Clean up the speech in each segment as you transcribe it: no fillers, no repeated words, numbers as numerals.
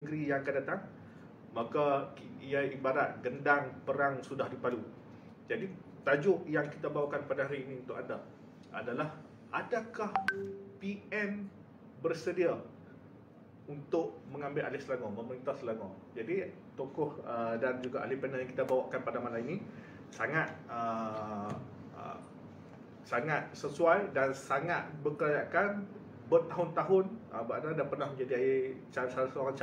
negeri yang akan datang, maka ia ibarat gendang perang sudah dipadu. Jadi tajuk yang kita bawakan pada hari ini untuk anda adalah, adakah PN bersedia untuk mengambil alih Selangor, memerintah Selangor? Jadi tokoh dan juga ahli panel yang kita bawakan pada malam ini sangat sangat sesuai dan sangat berkelayakan bertahun-tahun. Anda dah pernah menjadi salah seorang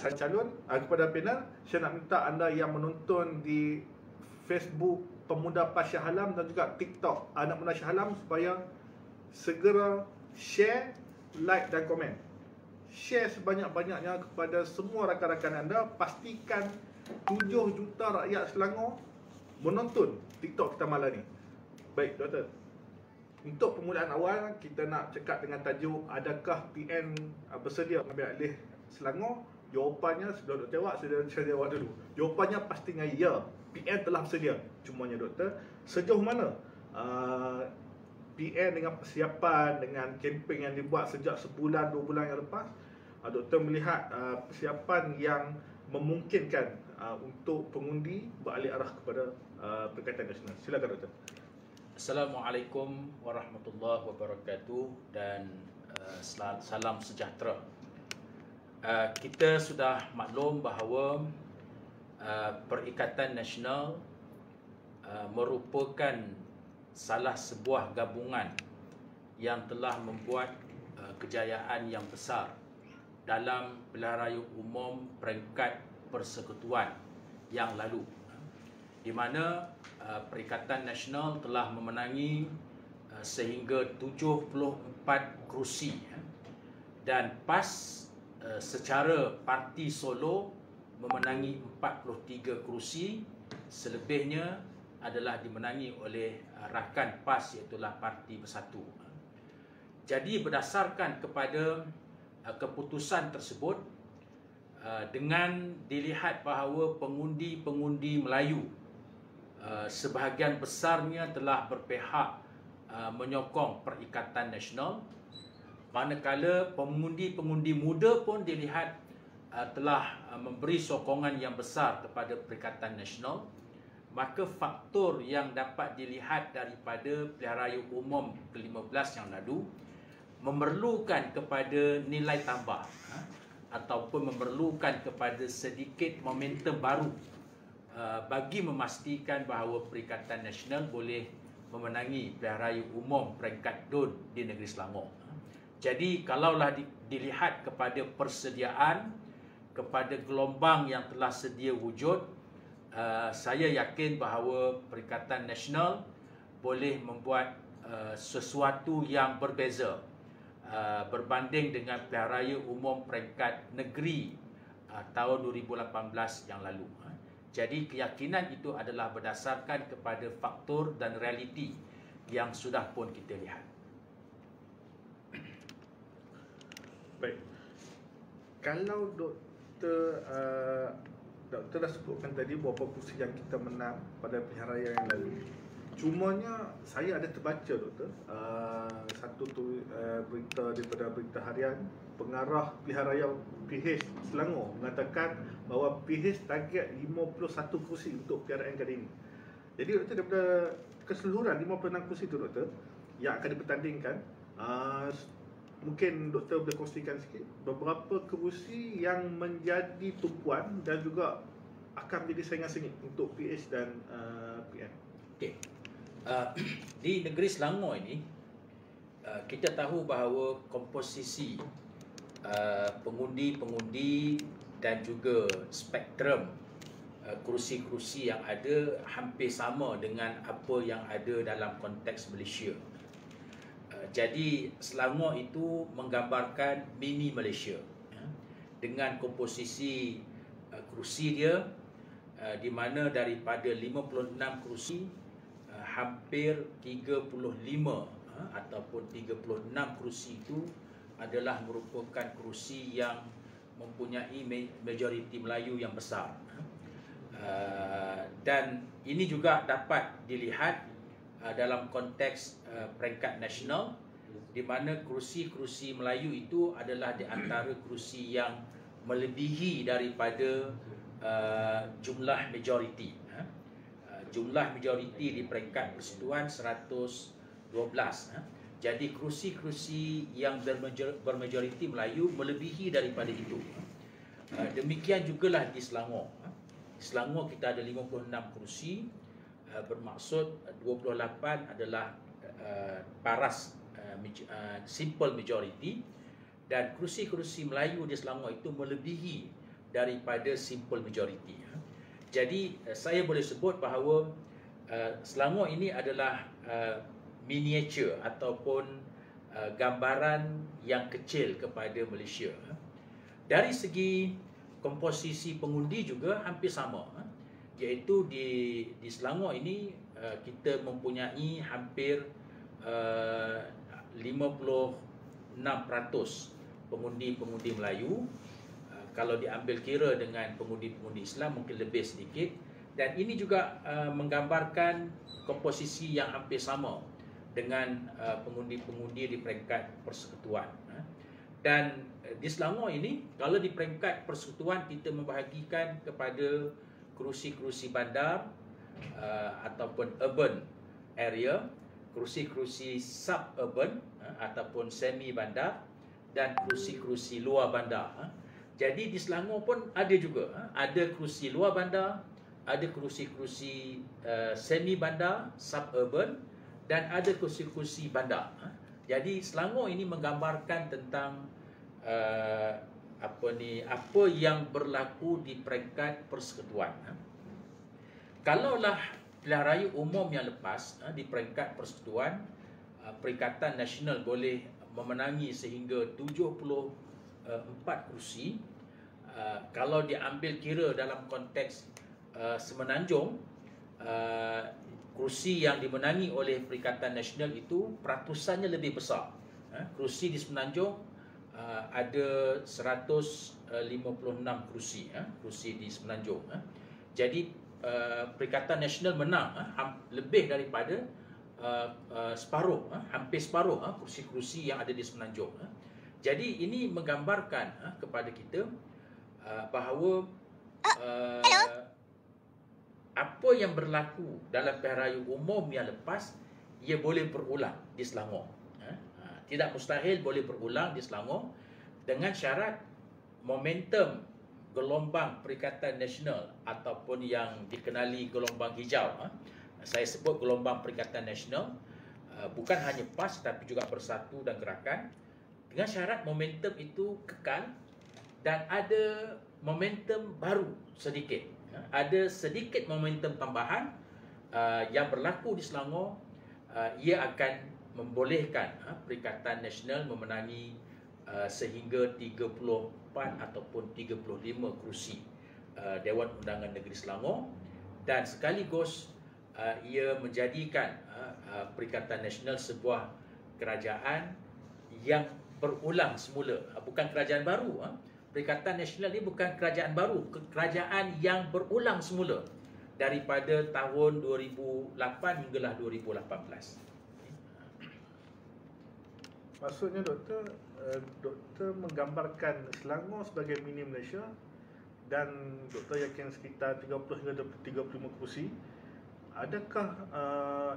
calon kepada panel. Saya nak minta anda yang menonton di Facebook Pemuda Pasha Halam dan juga TikTok Anak Muda Shah Alam supaya segera share, like dan komen. Share sebanyak-banyaknya kepada semua rakan-rakan anda. Pastikan 7 juta rakyat Selangor menonton TikTok kita malam ni. Baik, Doktor. Untuk permulaan awal, kita nak cakap dengan tajuk, adakah PN bersedia mengambil alih Selangor? Jawapannya, sebelum Doktor jawab, saya jawab dulu. Jawapannya pastinya ya, PN telah bersedia. Cumanya Doktor, sejauh mana PN dengan persiapan, dengan kempen yang dibuat sejak sebulan, 2 bulan yang lepas, Doktor melihat persiapan yang memungkinkan untuk pengundi beralih arah kepada Perikatan Nasional. Silakan Doktor. Assalamualaikum warahmatullahi wabarakatuh dan salam sejahtera. Kita sudah maklum bahawa Perikatan Nasional merupakan salah sebuah gabungan yang telah membuat kejayaan yang besar dalam pilihan raya umum peringkat persekutuan yang lalu, di mana Perikatan Nasional telah memenangi sehingga 74 kerusi, dan PAS secara parti solo memenangi 43 kerusi. Selebihnya adalah dimenangi oleh rakan PAS, iaitulah Parti Bersatu. Jadi berdasarkan kepada keputusan tersebut, dengan dilihat bahawa pengundi-pengundi Melayu sebahagian besarnya telah berpihak menyokong Perikatan Nasional, manakala pengundi-pengundi muda pun dilihat telah memberi sokongan yang besar kepada Perikatan Nasional, maka faktor yang dapat dilihat daripada pilihan raya umum ke-15 yang lalu memerlukan kepada nilai tambah ataupun memerlukan kepada sedikit momentum baru bagi memastikan bahawa Perikatan Nasional boleh memenangi pilihan raya umum peringkat DUN di negeri Selangor. Jadi kalaulah dilihat kepada persediaan, kepada gelombang yang telah sedia wujud, saya yakin bahawa Perikatan Nasional boleh membuat sesuatu yang berbeza berbanding dengan pilihan raya umum peringkat negeri tahun 2018 yang lalu. Jadi keyakinan itu adalah berdasarkan kepada faktor dan realiti yang sudah pun kita lihat. Baik. Kalau Doktor dah sebutkan tadi beberapa kursi yang kita menang pada pilihan raya yang lalu. Cumanya saya ada terbaca Doktor, satu tu berita daripada Berita Harian, pengarah pilihan raya PH Selangor mengatakan bahawa PH target 51 kursi untuk PRN kali ini. Jadi Doktor, daripada keseluruhan 56 kursi itu Doktor yang akan dipertandingkan, mungkin Doktor boleh kongsikan sikit beberapa kerusi yang menjadi tumpuan dan juga akan menjadi saingan sengit untuk PH dan PN. Okey. Di negeri Selangor ini, kita tahu bahawa komposisi pengundi-pengundi dan juga spektrum kerusi-kerusi yang ada hampir sama dengan apa yang ada dalam konteks Malaysia. Jadi Selangor itu menggambarkan mini Malaysia dengan komposisi kerusi dia, di mana daripada 56 kerusi, hampir 35 ataupun 36 kerusi itu adalah merupakan kerusi yang mempunyai majoriti Melayu yang besar. Dan ini juga dapat dilihat dalam konteks peringkat nasional, di mana kerusi-kerusi Melayu itu adalah di antara kerusi yang melebihi daripada jumlah majoriti. Jumlah majoriti di peringkat persekutuan 112. Jadi kerusi-kerusi yang bermajoriti Melayu melebihi daripada itu. Demikian jugalah di Selangor. Di Selangor kita ada 56 kerusi, bermaksud 28 adalah paras simple majority, dan kerusi-kerusi Melayu di Selangor itu melebihi daripada simple majority. Jadi saya boleh sebut bahawa Selangor ini adalah miniature ataupun gambaran yang kecil kepada Malaysia. Dari segi komposisi pengundi juga hampir sama, iaitu di Selangor ini kita mempunyai hampir 56% pengundi-pengundi Melayu. Kalau diambil kira dengan pengundi-pengundi Islam mungkin lebih sedikit, dan ini juga menggambarkan komposisi yang hampir sama dengan pengundi-pengundi di peringkat persekutuan. Dan di Selangor ini, kalau di peringkat persekutuan kita membahagikan kepada kerusi-kerusi bandar ataupun urban area, kerusi-kerusi suburban ataupun semi bandar, dan kerusi-kerusi luar bandar. Jadi di Selangor pun ada juga, ada kerusi luar bandar, ada kerusi-kerusi semi bandar, suburban, dan ada kerusi-kerusi bandar. Jadi Selangor ini menggambarkan tentang apa yang berlaku di peringkat persekutuan. Kalaulah pilihan raya umum yang lepas di peringkat persekutuan, Perikatan Nasional boleh memenangi sehingga 74 kerusi. Kalau diambil kira dalam konteks Semenanjung, kerusi yang dimenangi oleh Perikatan Nasional itu peratusannya lebih besar. Kerusi di Semenanjung ada 156 kerusi, kerusi di Semenanjung. Jadi Perikatan Nasional menang lebih daripada separuh, hampir separuh kerusi-kerusi yang ada di Semenanjung. Jadi ini menggambarkan kepada kita bahawa apa yang berlaku dalam pilihan raya umum yang lepas, ia boleh berulang di Selangor. Tidak mustahil boleh berulang di Selangor, dengan syarat momentum gelombang Perikatan Nasional ataupun yang dikenali gelombang hijau. Saya sebut gelombang Perikatan Nasional bukan hanya PAS tapi juga Bersatu dan Gerakan, dengan syarat momentum itu kekal dan ada momentum baru sedikit. Ada sedikit momentum tambahan yang berlaku di Selangor, ia akan membolehkan Perikatan Nasional memenangi sehingga 34 ataupun 35 kerusi Dewan Undangan Negeri Selangor, dan sekaligus ia menjadikan Perikatan Nasional sebuah kerajaan yang berulang semula, bukan kerajaan baru. Perikatan Nasional ini bukan kerajaan baru, kerajaan yang berulang semula daripada tahun 2008 hinggalah 2018. Maksudnya doktor menggambarkan Selangor sebagai mini Malaysia, dan doktor yakin sekitar 30 hingga 35 kursi. Adakah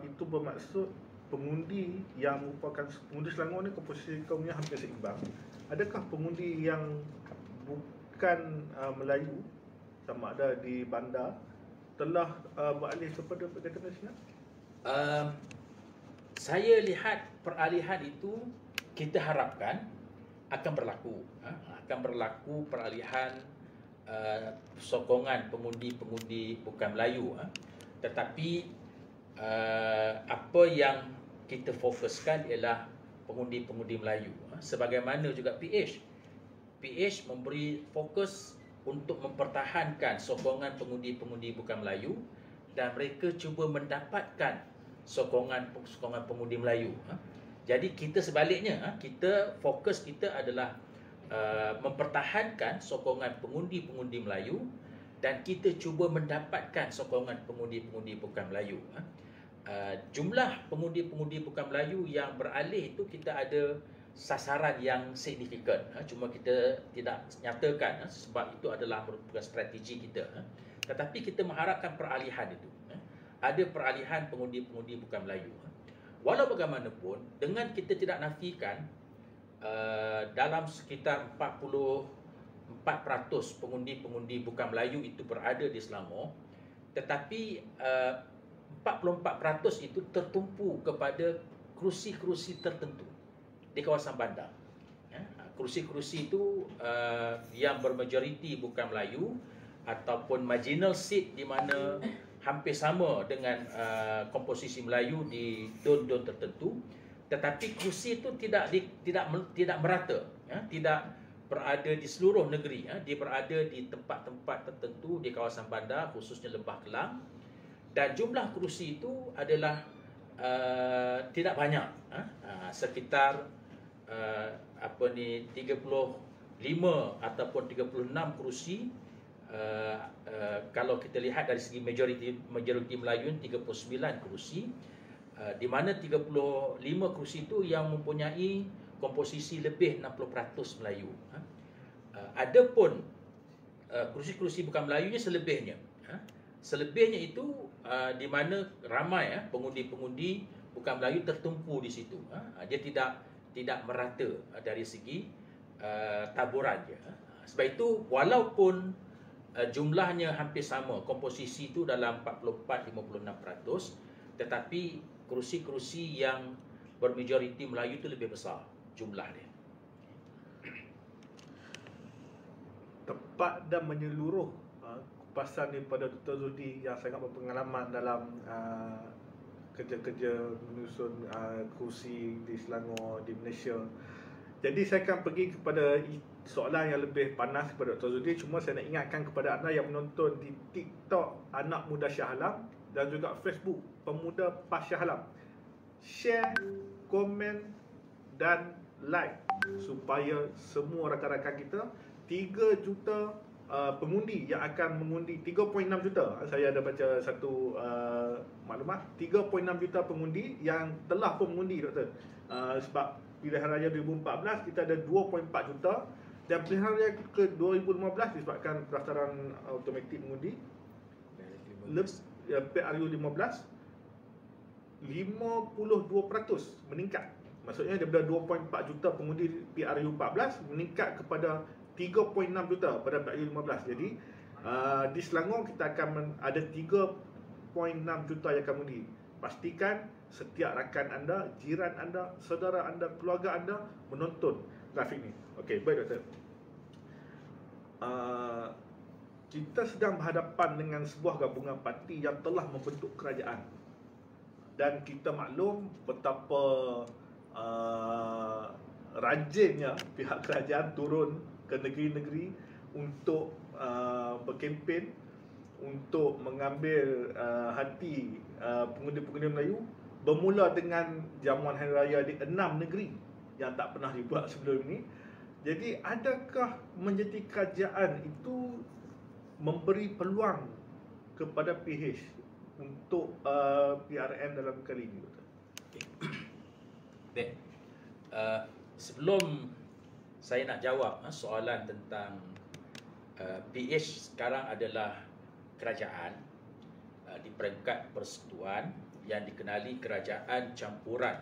itu bermaksud pengundi yang merupakan pengundi Selangor ni komposisi kaumnya hampir seimbang? Adakah pengundi yang bukan Melayu, sama ada di bandar, telah beralih kepada Perikatan Nasional? Saya lihat peralihan itu kita harapkan akan berlaku. Akan berlaku peralihan sokongan pengundi-pengundi bukan Melayu. Tetapi apa yang kita fokuskan ialah pengundi-pengundi Melayu. Sebagaimana juga PH memberi fokus untuk mempertahankan sokongan pengundi-pengundi bukan Melayu, dan mereka cuba mendapatkan sokongan pengundi Melayu. Jadi kita sebaliknya, fokus kita adalah mempertahankan sokongan pengundi-pengundi Melayu, dan kita cuba mendapatkan sokongan pengundi-pengundi bukan Melayu. jumlah pengundi-pengundi bukan Melayu yang beralih itu kita ada sasaran yang signifikan. Cuma kita tidak nyatakan sebab itu adalah merupakan strategi kita. Tetapi kita mengharapkan peralihan itu. Ada peralihan pengundi-pengundi bukan Melayu. Walau bagaimanapun, dengan kita tidak nafikan dalam sekitar 44% pengundi-pengundi bukan Melayu itu berada di Selangor, tetapi 44% itu tertumpu kepada kerusi-kerusi tertentu di kawasan bandar. Kerusi-kerusi itu yang bermajoriti bukan Melayu ataupun marginal seat di mana hampir sama dengan komposisi Melayu di don-don tertentu, tetapi kerusi itu tidak merata, tidak berada di seluruh negeri. Dia berada di tempat-tempat tertentu di kawasan bandar, khususnya Lembah Kelang. Dan jumlah kerusi itu adalah tidak banyak, sekitar 35 ataupun 36 kerusi. Kalau kita lihat dari segi majoriti Melayu 39 kerusi, di mana 35 kerusi itu yang mempunyai komposisi lebih 60% Melayu. Adapun kerusi-kerusi bukan Melayunya selebihnya. Selebihnya itu di mana ramai pengundi-pengundi bukan Melayu tertumpu di situ. Dia tidak merata dari segi taburan dia. Sebab itu walaupun jumlahnya hampir sama, komposisi itu dalam 44-56%, tetapi kerusi-kerusi yang bermajoriti Melayu itu lebih besar jumlah dia. Tepat dan menyeluruh kupasan daripada Dr. Zudi yang sangat berpengalaman dalam kerja-kerja menyusun kerusi di Selangor, di Malaysia. Jadi saya akan pergi kepada soalan yang lebih panas kepada Dr. Zudi. Cuma saya nak ingatkan kepada anda yang menonton di TikTok Anak Muda Shah Alam dan juga Facebook Pemuda PAS Shah Alam, share, komen dan like supaya semua rakan-rakan kita 3 juta pengundi yang akan mengundi 3.6 juta. Saya ada baca satu maklumat 3.6 juta pengundi yang telah pun mengundi, doktor. Sebab pilihan raya 2014 kita ada 2.4 juta dan pilihan raya ke 2015 disebabkan pendaftaran automatik mengundi PRU 15 52% meningkat. Maksudnya daripada 2.4 juta pengundi PRU 14 meningkat kepada 3.6 juta pada PRU 15. Jadi di Selangor kita akan ada 3.6 juta yang akan mengundi. Pastikan setiap rakan anda, jiran anda, saudara anda, keluarga anda menonton grafik ni. Okey, baik doktor. Kita sedang berhadapan dengan sebuah gabungan parti yang telah membentuk kerajaan. Dan kita maklum betapa rajinnya pihak kerajaan turun ke negeri-negeri untuk berkempen, untuk mengambil hati pengundi-pengundi Melayu, bermula dengan jamuan hari raya di 6 negeri yang tak pernah dibuat sebelum ini. Jadi adakah menjadi kerajaan itu memberi peluang kepada PH untuk PRN dalam kali ini? Baik. Sebelum saya nak jawab soalan tentang PH sekarang adalah kerajaan di peringkat persekutuan yang dikenali kerajaan campuran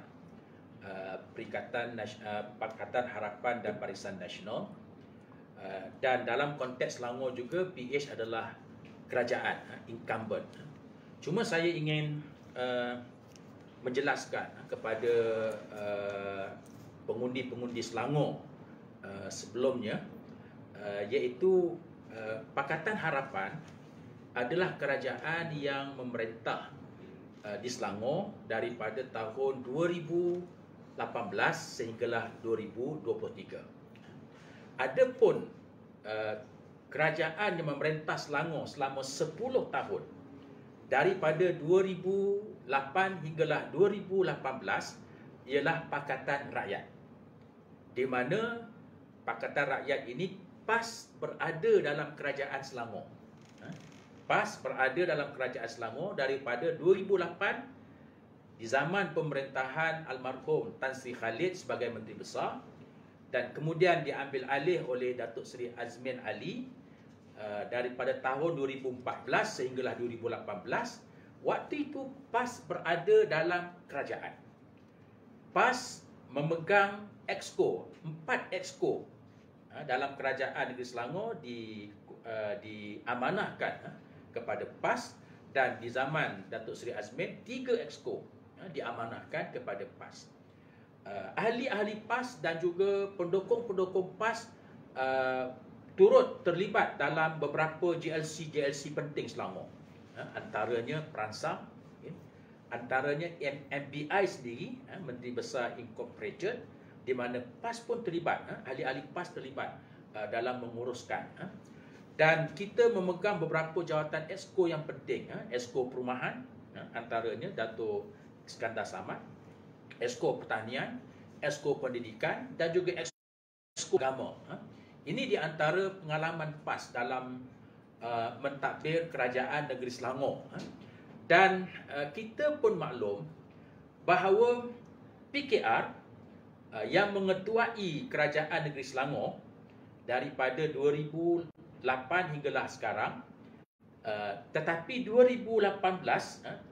Pakatan Harapan dan Barisan Nasional, dan dalam konteks Selangor juga PH adalah kerajaan incumbent. Cuma saya ingin menjelaskan kepada pengundi-pengundi Selangor sebelumnya, iaitu Pakatan Harapan adalah kerajaan yang memerintah di Selangor daripada tahun 2018 sehinggalah 2023. Adapun kerajaan yang memerintah Selangor selama 10 tahun daripada 2008 hinggalah 2018 ialah Pakatan Rakyat, di mana Pakatan Rakyat ini PAS berada dalam kerajaan Selangor. PAS berada dalam kerajaan Selangor daripada 2008 di zaman pemerintahan almarhum Tan Sri Khalid sebagai Menteri Besar, dan kemudian diambil alih oleh Datuk Seri Azmin Ali daripada tahun 2014 sehinggalah 2018. Waktu itu PAS berada dalam kerajaan. PAS memegang exco, 4 exco dalam kerajaan negeri Selangor diamanahkan kepada PAS, dan di zaman Datuk Seri Azmin 3 exco diamanahkan kepada PAS. Ahli-ahli PAS dan juga pendukung-pendukung PAS turut terlibat dalam beberapa GLC penting Selangor. Antaranya Peransang, antaranya MBI sendiri, Menteri Besar Incorporated, di mana PAS pun terlibat, ahli-ahli PAS terlibat dalam menguruskan. Dan kita memegang beberapa jawatan exco yang penting, exco perumahan, antaranya Datuk Iskandar Samad, exco pertanian, exco pendidikan, dan juga exco agama. Ini di antara pengalaman PAS dalam mentadbir kerajaan negeri Selangor. Dan kita pun maklum bahawa PKR yang mengetuai kerajaan negeri Selangor daripada 2008 hinggalah sekarang, tetapi 2018,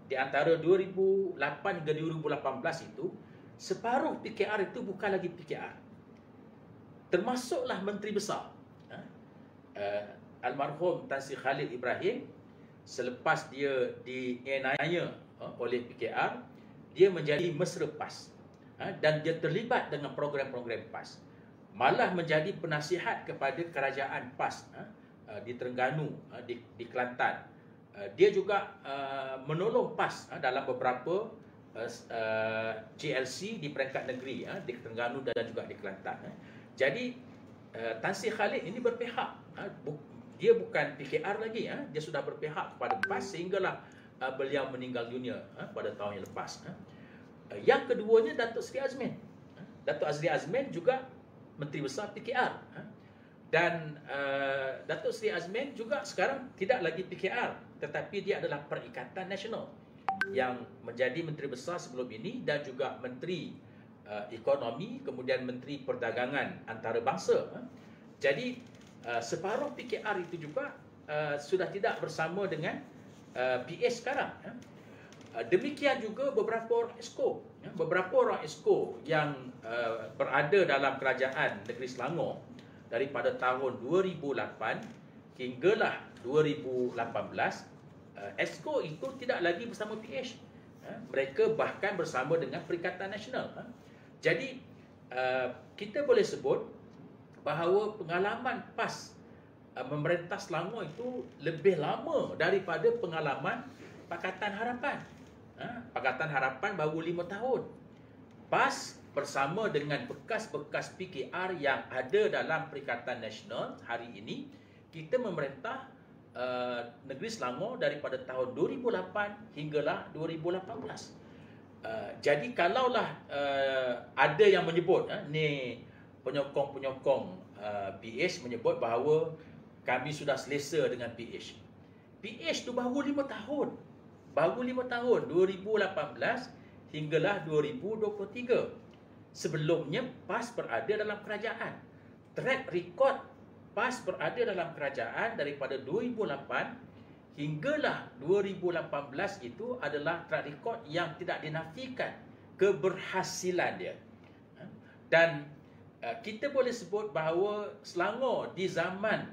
di antara 2008 hingga 2018 itu, separuh PKR itu bukan lagi PKR. Termasuklah Menteri Besar almarhum Tan Sri Khalid Ibrahim. Selepas dia dianiaya oleh PKR, dia menjadi mesra PAS, dan dia terlibat dengan program-program PAS. Malah menjadi penasihat kepada kerajaan PAS di Terengganu, di Kelantan. Dia juga menolong PAS dalam beberapa GLC di peringkat negeri, di Terengganu dan juga di Kelantan. Jadi Tan Sri Khalid ini berpihak. Dia bukan PKR lagi, dia sudah berpihak kepada PAS sehinggalah beliau meninggal dunia pada tahun yang lepas. Yang keduanya Datuk Seri Azmin. Datuk Seri Azmin juga Menteri Besar PKR. Dan Datuk Seri Azmin juga sekarang tidak lagi PKR, tetapi dia adalah Perikatan Nasional yang menjadi Menteri Besar sebelum ini, dan juga Menteri Ekonomi, kemudian Menteri Perdagangan Antarabangsa. Jadi separuh PKR itu juga sudah tidak bersama dengan PH sekarang. Demikian juga beberapa orang exco. Beberapa orang exco yang berada dalam kerajaan negeri Selangor daripada tahun 2008 hinggalah 2018, exco itu tidak lagi bersama PH. Mereka bahkan bersama dengan Perikatan Nasional. Jadi kita boleh sebut bahawa pengalaman PAS memerintah Selangor itu lebih lama daripada pengalaman Pakatan Harapan. Pakatan Harapan baru 5 tahun. PAS bersama dengan bekas-bekas PKR yang ada dalam Perikatan Nasional hari ini, kita memerintah negeri Selangor daripada tahun 2008 hinggalah 2018. Jadi kalaulah ada yang menyebut ni penyokong-penyokong PH menyebut bahawa kami sudah selesa dengan PH. PH tu baru 5 tahun. Baru 5 tahun, 2018 hinggalah 2023. Sebelumnya PAS berada dalam kerajaan. Track record PAS berada dalam kerajaan daripada 2008 hinggalah 2018 itu adalah track record yang tidak dinafikan keberhasilan dia. Dan kita boleh sebut bahawa Selangor di zaman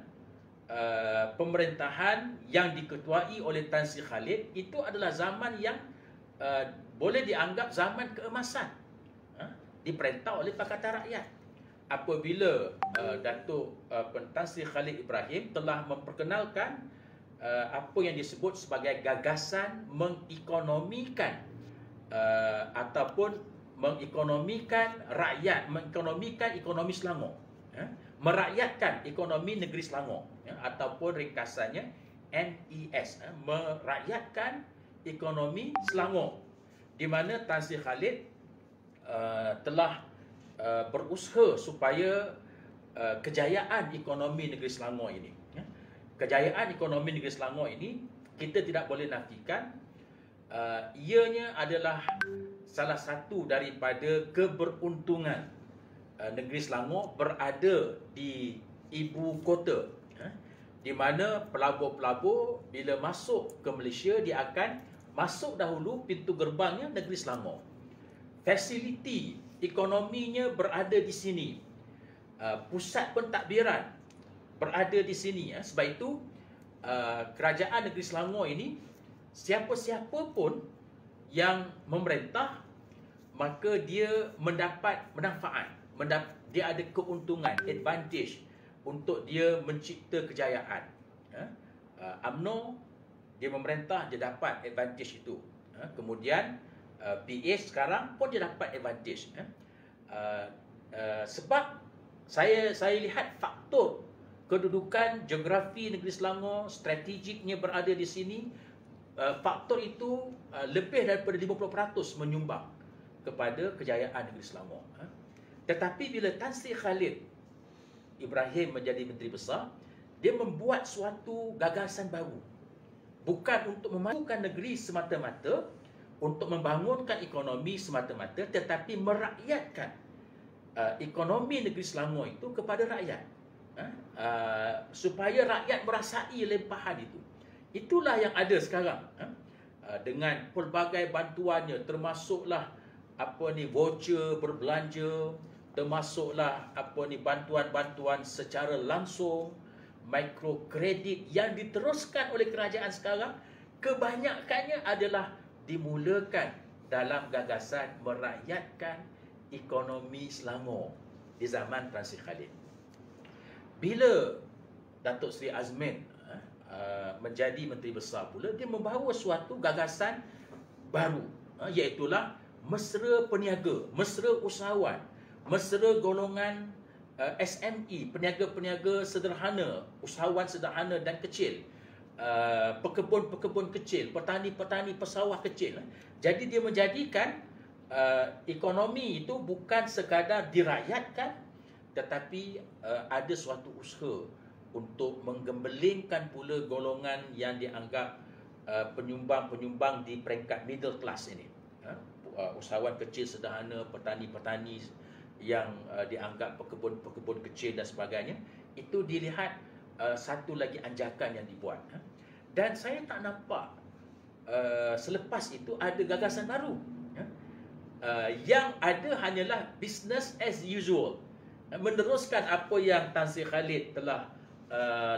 pemerintahan yang diketuai oleh Tan Sri Khalid itu adalah zaman yang boleh dianggap zaman keemasan, diperintah oleh Pakatan Rakyat. Apabila Datuk Tan Sri Khalid Ibrahim telah memperkenalkan apa yang disebut sebagai gagasan mengekonomikan ataupun mengekonomikan rakyat, mengekonomikan ekonomi Selangor, merakyatkan ekonomi negeri Selangor, ataupun ringkasannya NES, merakyatkan ekonomi Selangor, di mana Tan Sri Khalid telah berusaha supaya kejayaan ekonomi negeri Selangor ini, kejayaan ekonomi negeri Selangor ini kita tidak boleh nafikan, ianya adalah salah satu daripada keberuntungan negeri Selangor berada di ibu kota, di mana pelabur-pelabur bila masuk ke Malaysia, dia akan masuk dahulu pintu gerbangnya negeri Selangor. Fasiliti ekonominya berada di sini, pusat pentadbiran berada di sini. Sebab itu kerajaan negeri Selangor ini, siapa-siapa pun yang memerintah, maka dia mendapat manfaat, dia ada keuntungan, advantage untuk dia mencipta kejayaan. UMNO, dia memerintah, dia dapat advantage itu. Kemudian PA sekarang pun dia dapat advantage. Sebab saya lihat faktor kedudukan geografi negeri Selangor, strategiknya berada di sini, faktor itu lebih daripada 50% menyumbang kepada kejayaan negeri Selangor. Tetapi bila Tan Sri Khalid Ibrahim menjadi Menteri Besar, dia membuat suatu gagasan baru. Bukan untuk memajukan negeri semata-mata, untuk membangunkan ekonomi semata-mata, tetapi merakyatkan ekonomi negeri Selangor itu kepada rakyat. Supaya rakyat merasai limpahan itu. Itulah yang ada sekarang. Dengan pelbagai bantuannya, termasuklah voucher berbelanja, termasuklah bantuan-bantuan secara langsung, mikrokredit yang diteruskan oleh kerajaan sekarang, kebanyakannya adalah dimulakan dalam gagasan merakyatkan ekonomi Selangor di zaman Tan Sri Khalid. Bila Datuk Seri Azmin menjadi Menteri Besar pula, dia membawa suatu gagasan baru, iaitulah mesra peniaga, mesra usahawan, mesra golongan SME, peniaga-peniaga sederhana, usahawan sederhana dan kecil, pekebun-pekebun kecil, petani-petani pesawah kecil. Jadi dia menjadikan ekonomi itu bukan sekadar dirakyatkan, tetapi ada suatu usaha untuk menggembelingkan pula golongan yang dianggap penyumbang-penyumbang di peringkat middle class ini. Usahawan kecil sederhana, petani-petani yang dianggap pekebun-pekebun kecil dan sebagainya, itu dilihat satu lagi anjakan yang dibuat. Dan saya tak nampak selepas itu ada gagasan baru. Yang ada hanyalah business as usual, meneruskan apa yang Tan Sri Khalid telah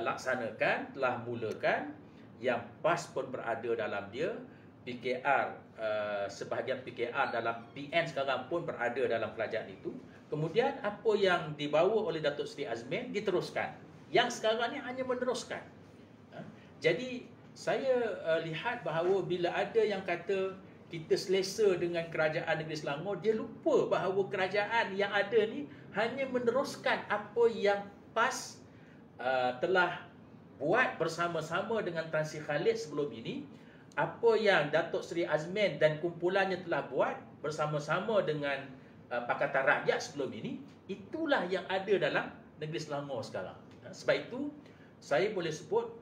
laksanakan, telah mulakan, yang PAS pun berada dalam dia, PKR, sebahagian PKR dalam PN sekarang pun berada dalam kerajaan itu. Kemudian apa yang dibawa oleh Datuk Seri Azmin diteruskan. Yang sekarang ni hanya meneruskan. Jadi saya lihat bahawa bila ada yang kata kita selesa dengan kerajaan negeri Selangor, dia lupa bahawa kerajaan yang ada ni hanya meneruskan apa yang PAS telah buat bersama-sama dengan Tan Sri Khalid sebelum ini, apa yang Datuk Seri Azmin dan kumpulannya telah buat bersama-sama dengan Pakatan Rakyat sebelum ini, itulah yang ada dalam negeri Selangor sekarang. Sebab itu saya boleh sebut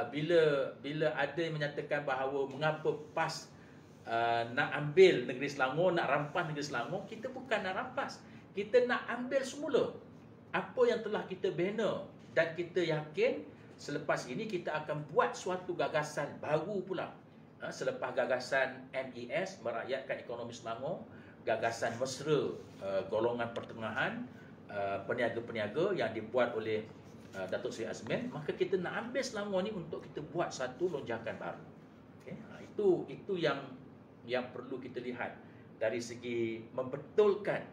bila ada yang menyatakan bahawa mengapa PAS nak ambil negeri Selangor, nak rampas negeri Selangor, kita bukan nak rampas, kita nak ambil semula apa yang telah kita bina. Dan kita yakin selepas ini kita akan buat suatu gagasan baru pula. Selepas gagasan MES, merakyatkan ekonomi Selangor, gagasan mesra golongan pertengahan, peniaga-peniaga yang dibuat oleh Datuk Seri Azmin, maka kita nak ambil Selangor ni untuk kita buat satu lonjakan baru. Okay? Itu yang perlu kita lihat dari segi membetulkan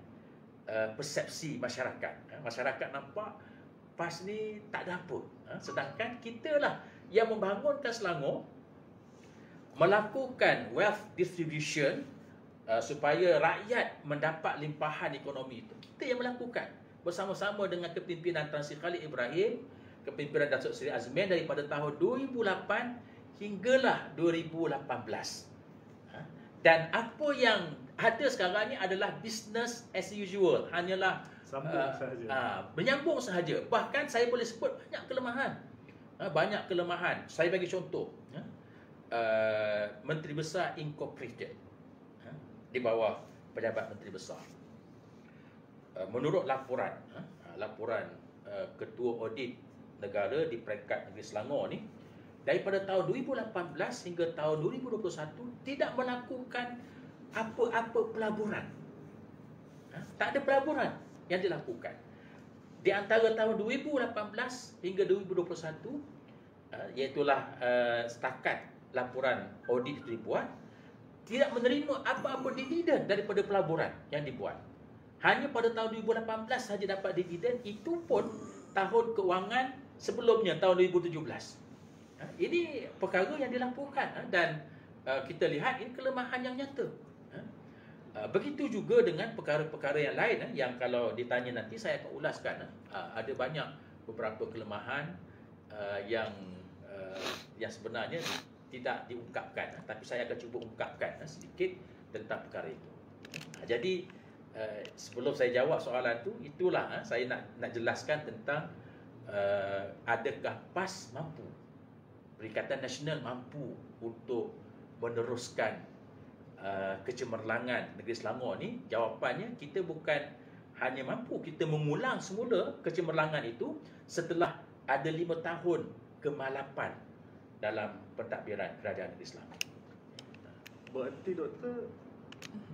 persepsi masyarakat. Masyarakat nampak PAS ni tak ada apa. Sedangkan kita lah yang membangunkan Selangor, melakukan wealth distribution supaya rakyat mendapat limpahan ekonomi itu. Kita yang melakukan bersama-sama dengan kepimpinan Tan Sri Khalid Ibrahim, kepimpinan Datuk Seri Azmin daripada tahun 2008 hinggalah 2018. Dan apa yang ada sekarang ni adalah business as usual, hanyalah menyambung sahaja. Bahkan saya boleh sebut banyak kelemahan. Banyak kelemahan. Saya bagi contoh. Menteri Besar Incorporated. di bawah pejabat menteri besar. Menurut laporan Ketua Audit Negara di peringkat Negeri Selangor ni, daripada tahun 2018 hingga tahun 2021 tidak melakukan apa-apa pelaburan. Tak ada pelaburan yang dilakukan. Di antara tahun 2018 hingga 2021, iaitulah setakat laporan audit itu dibuat, tidak menerima apa-apa dividen daripada pelaburan yang dibuat. Hanya pada tahun 2018 saja dapat dividen, itu pun tahun kewangan sebelumnya, tahun 2017. Ini perkara yang dilaporkan dan kita lihat ini kelemahan yang nyata. Begitu juga dengan perkara-perkara yang lain yang kalau ditanya nanti saya akan ulaskan. Ada banyak beberapa kelemahan yang sebenarnya tidak diungkapkan, tapi saya akan cuba ungkapkan sedikit tentang perkara itu. Jadi sebelum saya jawab soalan tu, itulah saya nak jelaskan tentang adakah PAS mampu, Perikatan Nasional mampu untuk meneruskan kecemerlangan negeri Selangor ni. Jawapannya, kita bukan hanya mampu, kita mengulang semula kecemerlangan itu setelah ada 5 tahun kemalapan dalam pentadbiran kerajaan negeri Selangor. Berarti doktor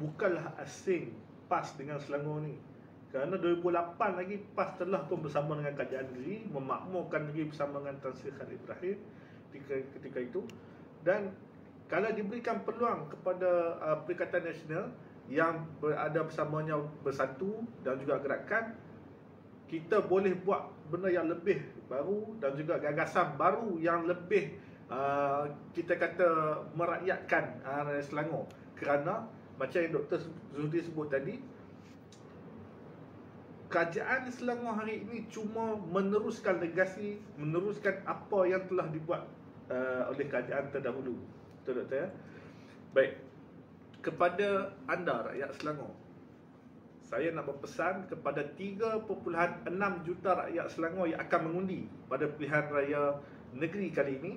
bukanlah asing PAS dengan Selangor ni. Kerana 2008 lagi PAS telah pun bersama dengan kerajaan negeri memakmurkan negeri bersama dengan Tan Sri Khalid Ibrahim ketika itu. Dan kalau diberikan peluang kepada Perikatan Nasional yang berada bersamanya bersatu dan juga gerakan, kita boleh buat benda yang lebih baru dan juga gagasan baru yang lebih kita kata merakyatkan Selangor. Kerana macam yang Dr. Zuhdi sebut tadi, kerajaan Selangor hari ini cuma meneruskan legasi, meneruskan apa yang telah dibuat oleh kerajaan terdahulu. Betul Doktor ya? Baik, kepada anda rakyat Selangor, saya nak berpesan kepada 3.6 juta rakyat Selangor yang akan mengundi pada pilihan raya negeri kali ini.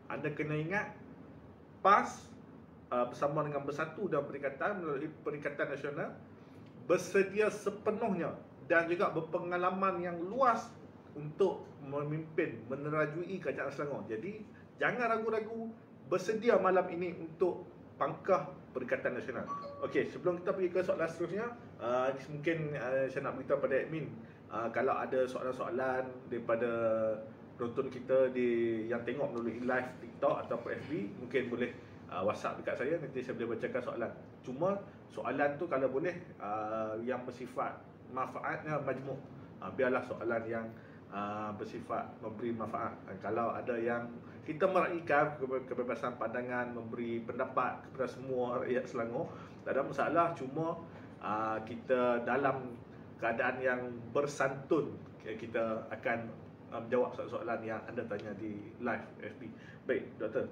Anda kena ingat, PAS bersama dengan Bersatu dan Perikatan melalui Perikatan Nasional bersedia sepenuhnya dan juga berpengalaman yang luas untuk memimpin, menerajui kerajaan Selangor. Jadi jangan ragu-ragu, bersedia malam ini untuk pangkah Perikatan Nasional. Okey, sebelum kita pergi ke soalan seterusnya, mungkin saya nak beritahu pada admin, kalau ada soalan-soalan daripada penonton kita yang tengok melalui live TikTok atau FB, mungkin boleh WhatsApp dekat saya, nanti saya boleh bacakan soalan. Cuma soalan tu kalau boleh yang bersifat manfaatnya majmuk. Biarlah soalan yang bersifat memberi manfaat. Kalau ada yang kita meraihkan kebebasan pandangan, memberi pendapat kepada semua rakyat Selangor, tak ada masalah. Cuma kita dalam keadaan yang bersantun, kita akan menjawab soalan yang anda tanya di live FB. Baik, Doktor.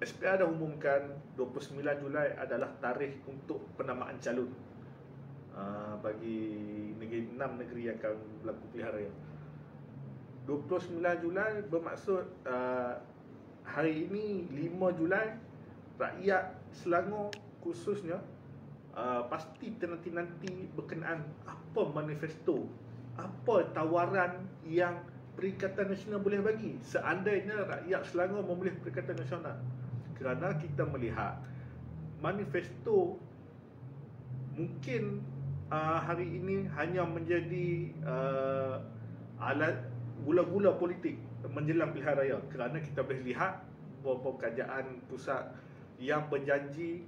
SPA dah umumkan 29 Julai adalah tarikh untuk penamaan calon bagi 6 negeri yang akan berlaku pilihan raya. 29 Julai bermaksud hari ini 5 Julai rakyat Selangor khususnya pasti nanti berkenaan apa manifesto, apa tawaran yang Perikatan Nasional boleh bagi seandainya rakyat Selangor memilih Perikatan Nasional. Kerana kita melihat manifesto mungkin hari ini hanya menjadi alat gula-gula politik menjelang pilihan raya. Kerana kita boleh lihat beberapa kerajaan pusat yang berjanji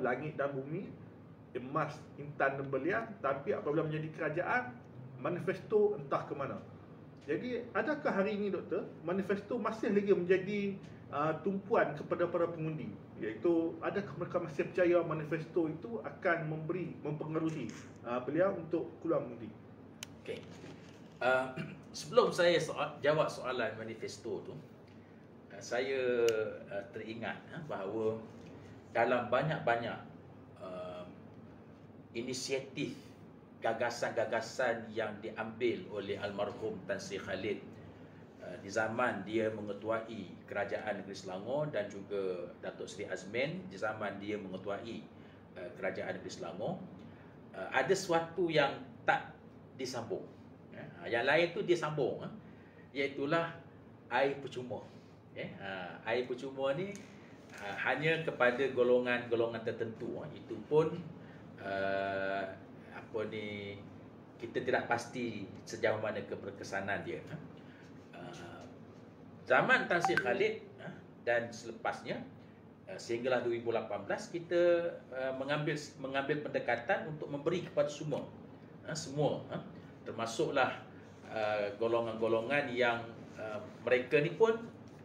langit dan bumi, emas, intan dan belian, tapi apabila menjadi kerajaan, manifesto entah ke mana. Jadi adakah hari ini Doktor, manifesto masih lagi menjadi tumpuan kepada para pengundi, iaitu adakah mereka masih percaya manifesto itu akan mempengaruhi beliau untuk keluar mengundi? Okey. Sebelum saya jawab soalan manifesto tu, saya teringat bahawa dalam banyak-banyak inisiatif gagasan-gagasan yang diambil oleh almarhum Tan Sri Khalid di zaman dia mengetuai Kerajaan Negeri Selangor, dan juga Datuk Seri Azmin di zaman dia mengetuai Kerajaan Negeri Selangor, ada sesuatu yang tak disambung. Yang lain tu disambung, iaitulah air percuma. Air percuma ni hanya kepada golongan-golongan tertentu. Itu pun kita tidak pasti sejauh mana keberkesanan dia. Zaman Tan Sri Khalid dan selepasnya, sehinggalah 2018, kita mengambil pendekatan untuk memberi kepada semua, termasuklah golongan-golongan yang mereka ni pun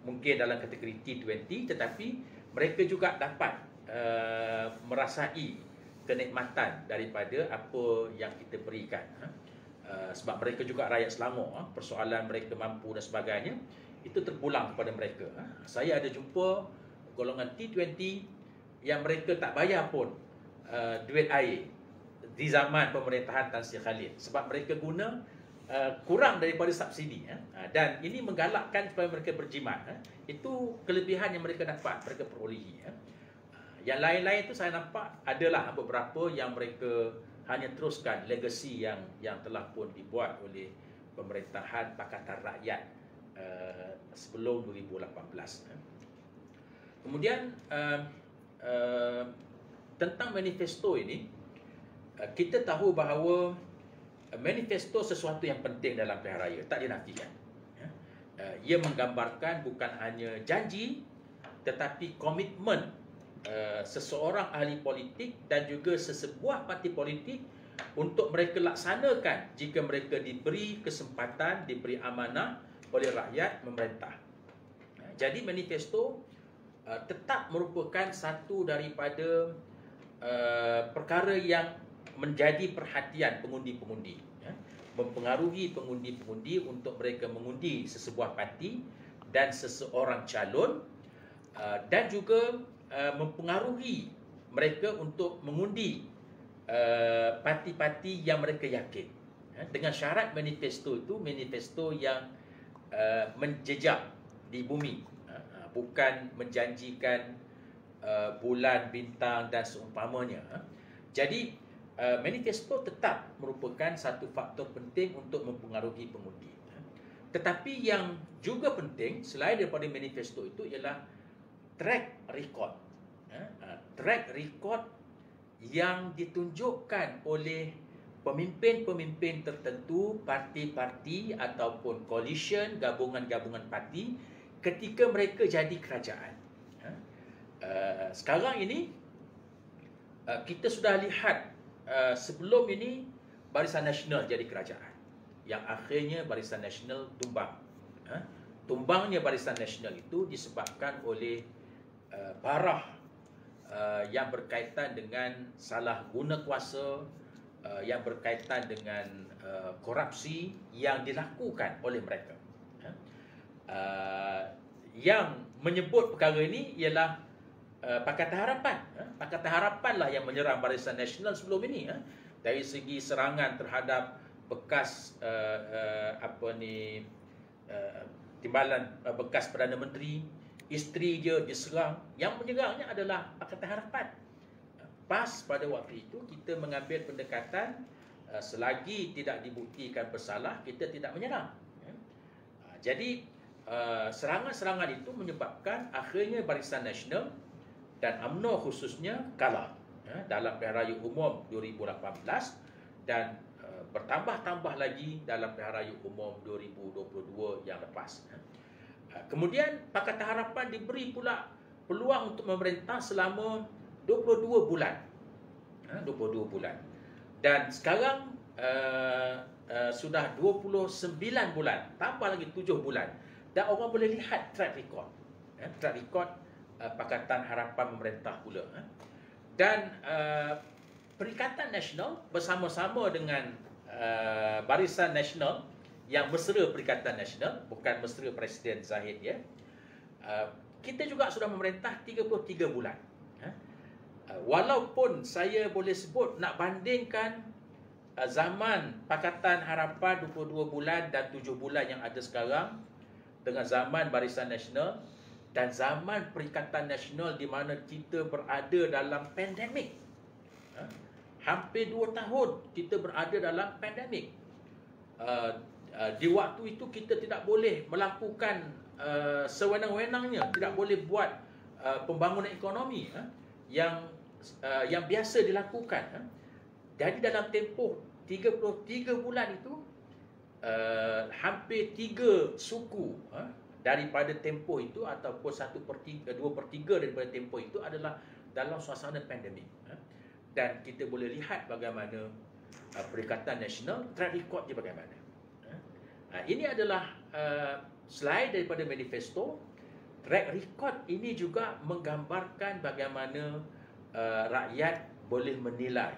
mungkin dalam kategori T20, tetapi mereka juga dapat merasai kenikmatan daripada apa yang kita berikan. Sebab mereka juga rakyat Selangor, persoalan mereka mampu dan sebagainya itu terpulang kepada mereka. Saya ada jumpa golongan T20 yang mereka tak bayar pun duit air di zaman pemerintahan Tan Sri Khalid, sebab mereka guna kurang daripada subsidi. Dan ini menggalakkan supaya mereka berjimat. Itu kelebihan yang mereka dapat, mereka perolehi. Yang lain-lain itu saya nampak adalah beberapa yang mereka hanya teruskan legasi yang telah pun dibuat oleh pemerintahan Pakatan Rakyat sebelum 2018. Kemudian tentang manifesto ini, kita tahu bahawa manifesto sesuatu yang penting dalam pilihan raya, tak dinafikan. Ia menggambarkan bukan hanya janji, tetapi komitmen seseorang ahli politik dan juga sesebuah parti politik untuk mereka laksanakan jika mereka diberi kesempatan, diberi amanah oleh rakyat memerintah. Jadi manifesto tetap merupakan satu daripada perkara yang menjadi perhatian pengundi-pengundi, mempengaruhi pengundi-pengundi untuk mereka mengundi sesebuah parti dan seseorang calon, dan juga mempengaruhi mereka untuk mengundi parti-parti yang mereka yakin, dengan syarat manifesto itu manifesto yang menjejak di bumi, bukan menjanjikan bulan, bintang dan seumpamanya. Jadi manifesto tetap merupakan satu faktor penting untuk mempengaruhi pengundi. Tetapi yang juga penting selain daripada manifesto itu ialah track record. Track record yang ditunjukkan oleh pemimpin-pemimpin tertentu, parti-parti ataupun coalition, gabungan-gabungan parti ketika mereka jadi kerajaan. Sekarang ini kita sudah lihat sebelum ini Barisan Nasional jadi kerajaan, yang akhirnya Barisan Nasional tumbang. Tumbangnya Barisan Nasional itu disebabkan oleh barah yang berkaitan dengan salah guna kuasa, yang berkaitan dengan korupsi yang dilakukan oleh mereka. Yang menyebut perkara ini ialah Pakatan Harapan. Pakatan Harapan lah yang menyerang Barisan Nasional sebelum ini, dari segi serangan terhadap bekas timbalan bekas Perdana Menteri, isteri dia diserang. Yang menyerangnya adalah Pakatan Harapan. Pas pada waktu itu kita mengambil pendekatan selagi tidak dibuktikan bersalah, kita tidak menyerang. Jadi serangan-serangan itu menyebabkan akhirnya Barisan Nasional dan UMNO khususnya kalah dalam pilihan raya umum 2018 dan bertambah-tambah lagi dalam pilihan raya umum 2022 yang lepas. Kemudian Pakatan Harapan diberi pula peluang untuk memerintah selama 22 bulan. 22 bulan. Dan sekarang sudah 29 bulan, tambah lagi 7 bulan. Dan orang boleh lihat track record. Track record Pakatan Harapan memerintah pula. Dan Perikatan Nasional bersama-sama dengan Barisan Nasional yang mesra Perikatan Nasional, bukan mesra Presiden Zahid ya. Kita juga sudah memerintah 33 bulan. Walaupun saya boleh sebut nak bandingkan zaman Pakatan Harapan 22 bulan dan 7 bulan yang ada sekarang, dengan zaman Barisan Nasional dan zaman Perikatan Nasional di mana kita berada dalam pandemik. Hampir 2 tahun kita berada dalam pandemik. Di waktu itu kita tidak boleh melakukan sewenang-wenangnya, tidak boleh buat pembangunan ekonomi yang biasa dilakukan. Jadi dalam tempoh 33 bulan itu hampir 3 suku daripada tempoh itu ataupun 2/3 daripada tempoh itu adalah dalam suasana pandemik. Dan kita boleh lihat bagaimana Perikatan Nasional track record dia bagaimana. Ini adalah slide daripada manifesto. Track record ini juga menggambarkan bagaimana rakyat boleh menilai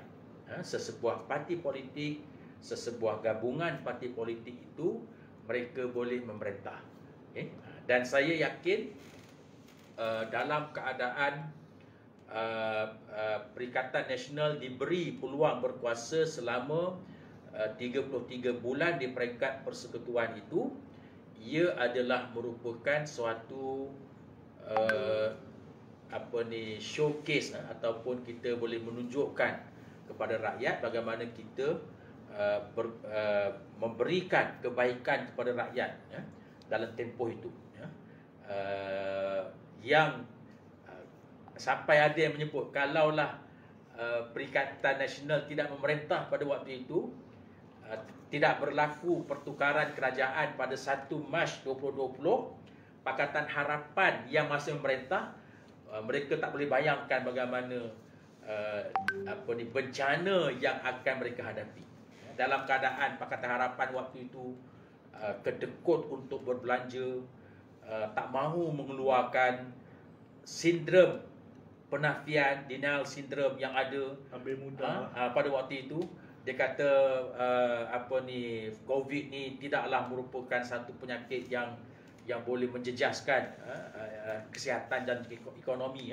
sesebuah parti politik, sesebuah gabungan parti politik itu mereka boleh memerintah. Dan saya yakin dalam keadaan Perikatan Nasional diberi peluang berkuasa selama 33 bulan di peringkat persekutuan itu, ia adalah merupakan suatu showcase ataupun kita boleh menunjukkan kepada rakyat bagaimana kita memberikan kebaikan kepada rakyat dalam tempoh itu. Yang sampai ada yang menyebut kalaulah Perikatan Nasional tidak memerintah pada waktu itu, tidak berlaku pertukaran kerajaan pada 1 Mac 2020, Pakatan Harapan yang masih memerintah, mereka tak boleh bayangkan bagaimana bencana yang akan mereka hadapi. Dalam keadaan Pakatan Harapan waktu itu kedekut untuk berbelanja, tak mahu mengeluarkan sindrom penafian, denial syndrome yang ada pada waktu itu. Dia kata COVID ni tidaklah merupakan satu penyakit yang boleh menjejaskan kesihatan dan ekonomi.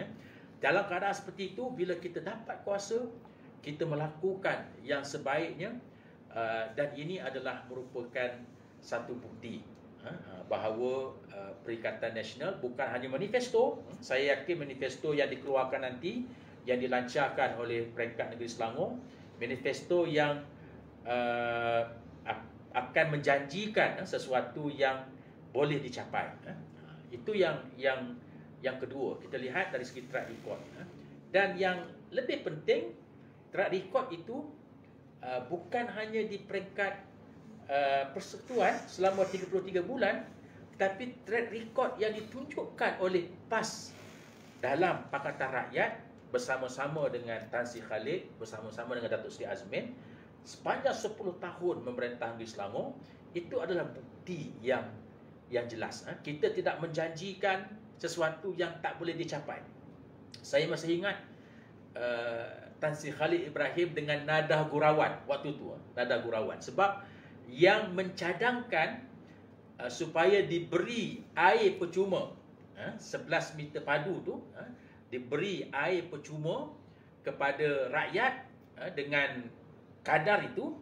Dalam keadaan seperti itu, bila kita dapat kuasa, kita melakukan yang sebaiknya, dan ini adalah merupakan satu bukti bahawa Perikatan Nasional bukan hanya manifesto. Saya yakin manifesto yang dikeluarkan nanti, yang dilancarkan oleh Peringkat Negeri Selangor, manifesto yang akan menjanjikan sesuatu yang boleh dicapai. Itu yang kedua, kita lihat dari segi track record. Dan yang lebih penting, track record itu bukan hanya di peringkat persekutuan selama 33 bulan, tetapi track record yang ditunjukkan oleh PAS dalam Pakatan Rakyat bersama-sama dengan Tan Sri Khalid, bersama-sama dengan Datuk Seri Azmin sepanjang 10 tahun memerintah Negeri Selangor. Itu adalah bukti yang jelas. Kita tidak menjanjikan sesuatu yang tak boleh dicapai. Saya masih ingat Tan Sri Khalid Ibrahim dengan nada gurauan waktu itu, nada gurauan, sebab yang mencadangkan supaya diberi air percuma 11 meter padu tu, diberi air percuma kepada rakyat dengan kadar itu,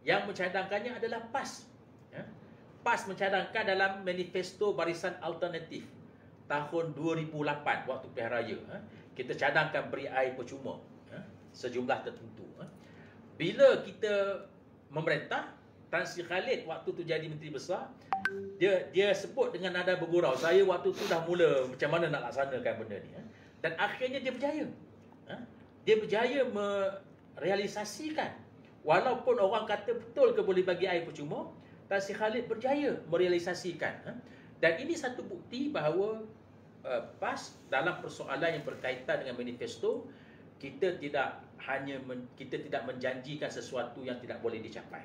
yang mencadangkannya adalah PAS. PAS mencadangkan dalam manifesto Barisan Alternatif tahun 2008 waktu pilihan raya, kita cadangkan beri air percuma sejumlah tertentu. Bila kita memerintah, Tan Sri Khalid waktu tu jadi Menteri Besar, dia sebut dengan nada bergurau, saya waktu tu dah mula macam mana nak laksanakan benda ni. Dan akhirnya dia berjaya. Dia berjaya merealisasikan. Walaupun orang kata betul ke boleh bagi air percuma, Tan Sri Khalid berjaya merealisasikan. Dan ini satu bukti bahawa PAS dalam persoalan yang berkaitan dengan manifesto, kita tidak menjanjikan sesuatu yang tidak boleh dicapai.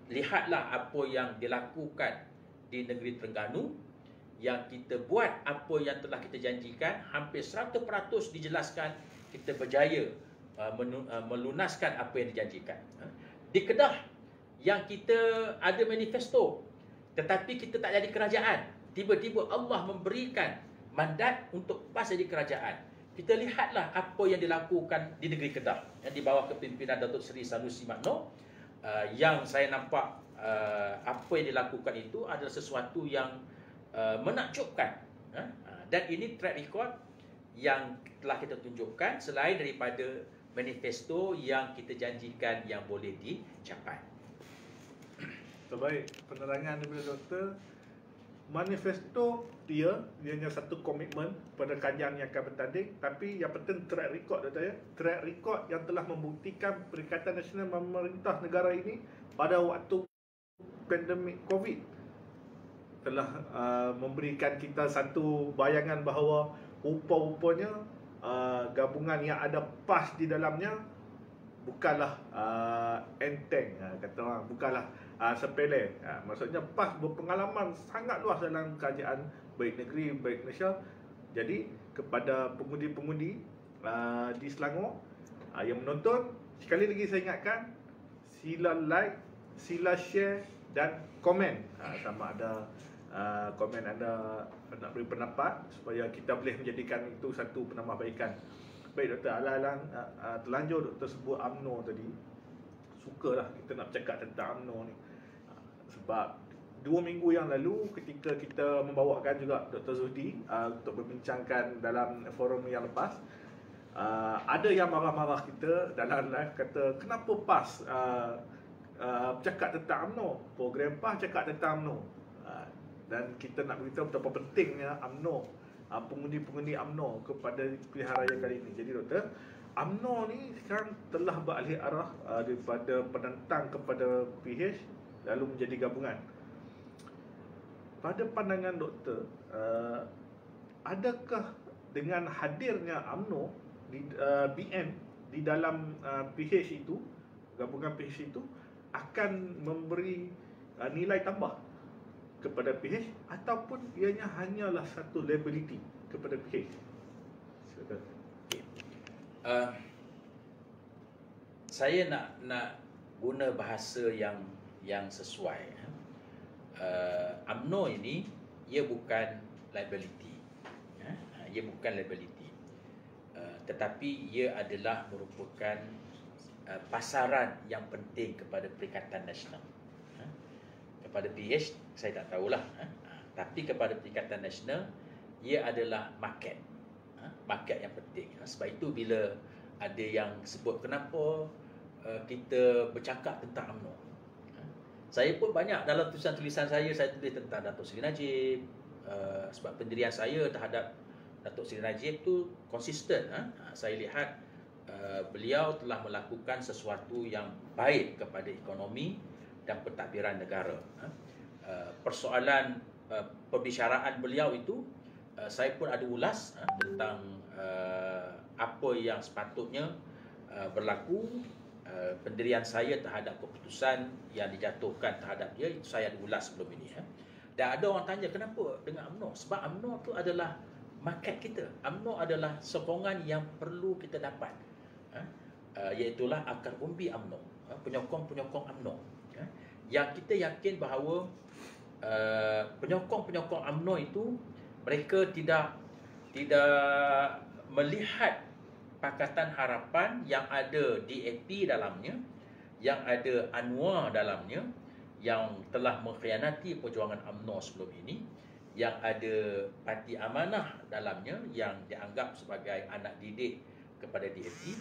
Lihatlah apa yang dilakukan di negeri Terengganu, yang kita buat apa yang telah kita janjikan, hampir 100% dijelaskan, kita berjaya melunaskan apa yang dijanjikan. Di Kedah, yang kita ada manifesto, tetapi kita tak jadi kerajaan, tiba-tiba Allah memberikan mandat untuk PAS jadi kerajaan. Kita lihatlah apa yang dilakukan di negeri Kedah, yang di bawah kepimpinan Datuk Seri Sanusi Magno. Yang saya nampak apa yang dilakukan itu adalah sesuatu yang menakjubkan. Dan ini track record yang telah kita tunjukkan selain daripada manifesto yang kita janjikan yang boleh dicapai. Terbaik penerangan daripada doktor. Manifesto dia hanya satu komitmen pada kajian yang akan bertanding, tapi yang penting track record doktor ya. Track record yang telah membuktikan Perikatan Nasional memerintah negara ini pada waktu pandemik COVID telah memberikan kita satu bayangan bahawa rupa-rupanya gabungan yang ada PAS di dalamnya bukanlah enteng, kata orang, bukanlah sepele. Maksudnya PAS berpengalaman sangat luas dalam kajian baik negeri baik Malaysia. Jadi kepada pengundi-pengundi di Selangor yang menonton, sekali lagi saya ingatkan, sila like, sila share dan komen. Sama ada komen anda nak beri pendapat supaya kita boleh menjadikan itu satu penambahbaikan. Baik doktor, alang-alang terlanjur doktor sebut UMNO tadi. Sukalah kita nak bercakap tentang UMNO ni. Sebab 2 minggu yang lalu ketika kita membawakan juga Dr. Zuhdi untuk berbincangkan dalam forum yang lepas, ada yang marah-marah kita dalam live, kata kenapa PAS bercakap tentang UMNO, program PAS cakap tentang UMNO. Dan kita nak beritahu betapa pentingnya UMNO, pengundi-pengundi UMNO kepada pilihan raya kali ini. Jadi doktor, UMNO ni sekarang telah beralih arah daripada penentang kepada PH lalu menjadi gabungan. Pada pandangan doktor, adakah dengan hadirnya UMNO di BN di dalam PH itu, gabungan PH itu akan memberi nilai tambah kepada PH ataupun ianya hanyalah satu liability kepada PH? Silakan. Saya nak guna bahasa yang sesuai. UMNO ini ia bukan liability. Ia bukan liability. Tetapi ia adalah merupakan pasaran yang penting kepada Perikatan Nasional. Kepada PH saya tak tahulah, tapi kepada Perikatan Nasional ia adalah market, market yang penting. Sebab itu bila ada yang sebut kenapa kita bercakap tentang UMNO, saya pun banyak dalam tulisan-tulisan saya tulis tentang Datuk Seri Najib, sebab pendirian saya terhadap Datuk Seri Najib tu konsisten. Saya lihat beliau telah melakukan sesuatu yang baik kepada ekonomi dan pentadbiran negara. Persoalan perbicaraan beliau itu saya pun ada ulas tentang apa yang sepatutnya berlaku, pendirian saya terhadap keputusan yang dijatuhkan terhadap dia, itu saya ada ulas sebelum ini. Dan ada orang tanya kenapa dengan UMNO? Sebab UMNO itu adalah market kita. UMNO adalah sokongan yang perlu kita dapat, iaitulah akar umbi UMNO, penyokong-penyokong UMNO. Yang kita yakin bahawa penyokong-penyokong UMNO itu mereka tidak melihat Pakatan Harapan yang ada DAP dalamnya, yang ada Anwar dalamnya, yang telah mengkhianati perjuangan UMNO sebelum ini, yang ada Parti Amanah dalamnya yang dianggap sebagai anak didik kepada DAP.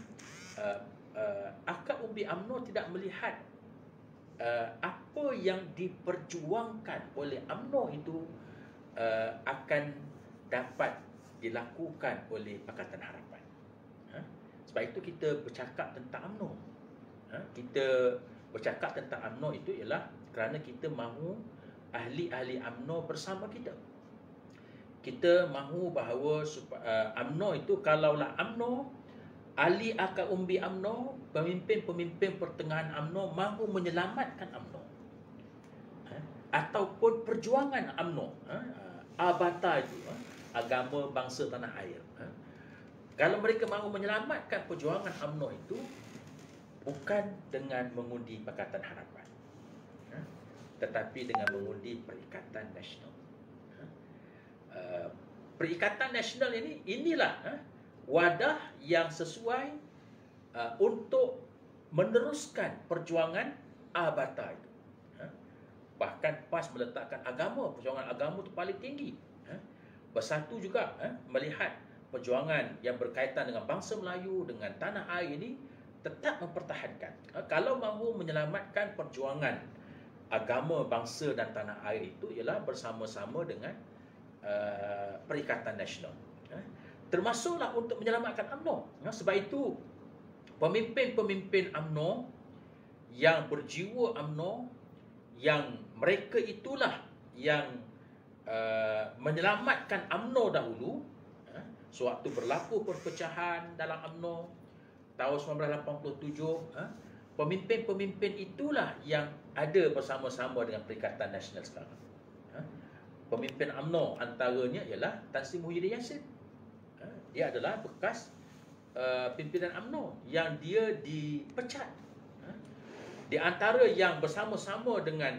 Akar umbi UMNO tidak melihat apa yang diperjuangkan oleh UMNO itu akan dapat dilakukan oleh Pakatan Harapan. Sebab itu kita bercakap tentang UMNO. Kita bercakap tentang UMNO itu ialah kerana kita mahu ahli-ahli UMNO bersama kita. Kita mahu bahawa UMNO itu, kalaulah UMNO, ahli akar umbi UMNO, pemimpin-pemimpin pertengahan UMNO mahu menyelamatkan UMNO, ataupun perjuangan UMNO, ABATA itu, agama bangsa tanah air. Kalau mereka mahu menyelamatkan perjuangan UMNO itu, bukan dengan mengundi Pakatan Harapan, tetapi dengan mengundi Perikatan Nasional. Perikatan Nasional inilah wadah yang sesuai untuk meneruskan perjuangan ABATA itu. Bahkan PAS meletakkan agama, perjuangan agama itu paling tinggi. Bersatu juga melihat perjuangan yang berkaitan dengan bangsa Melayu, dengan tanah air ini tetap mempertahankan. Kalau mahu menyelamatkan perjuangan agama, bangsa dan tanah air itu ialah bersama-sama dengan Perikatan Nasional. Termasuklah untuk menyelamatkan UMNO. Sebab itu pemimpin-pemimpin UMNO yang berjiwa UMNO, yang mereka itulah yang menyelamatkan UMNO dahulu. Sewaktu berlaku perpecahan dalam UMNO tahun 1987, pemimpin-pemimpin itulah yang ada bersama-sama dengan Perikatan Nasional sekarang. Pemimpin UMNO antaranya ialah Tan Sri Muhyiddin Yassin. Dia adalah bekas pimpinan UMNO yang dia dipecat. Di antara yang bersama-sama dengan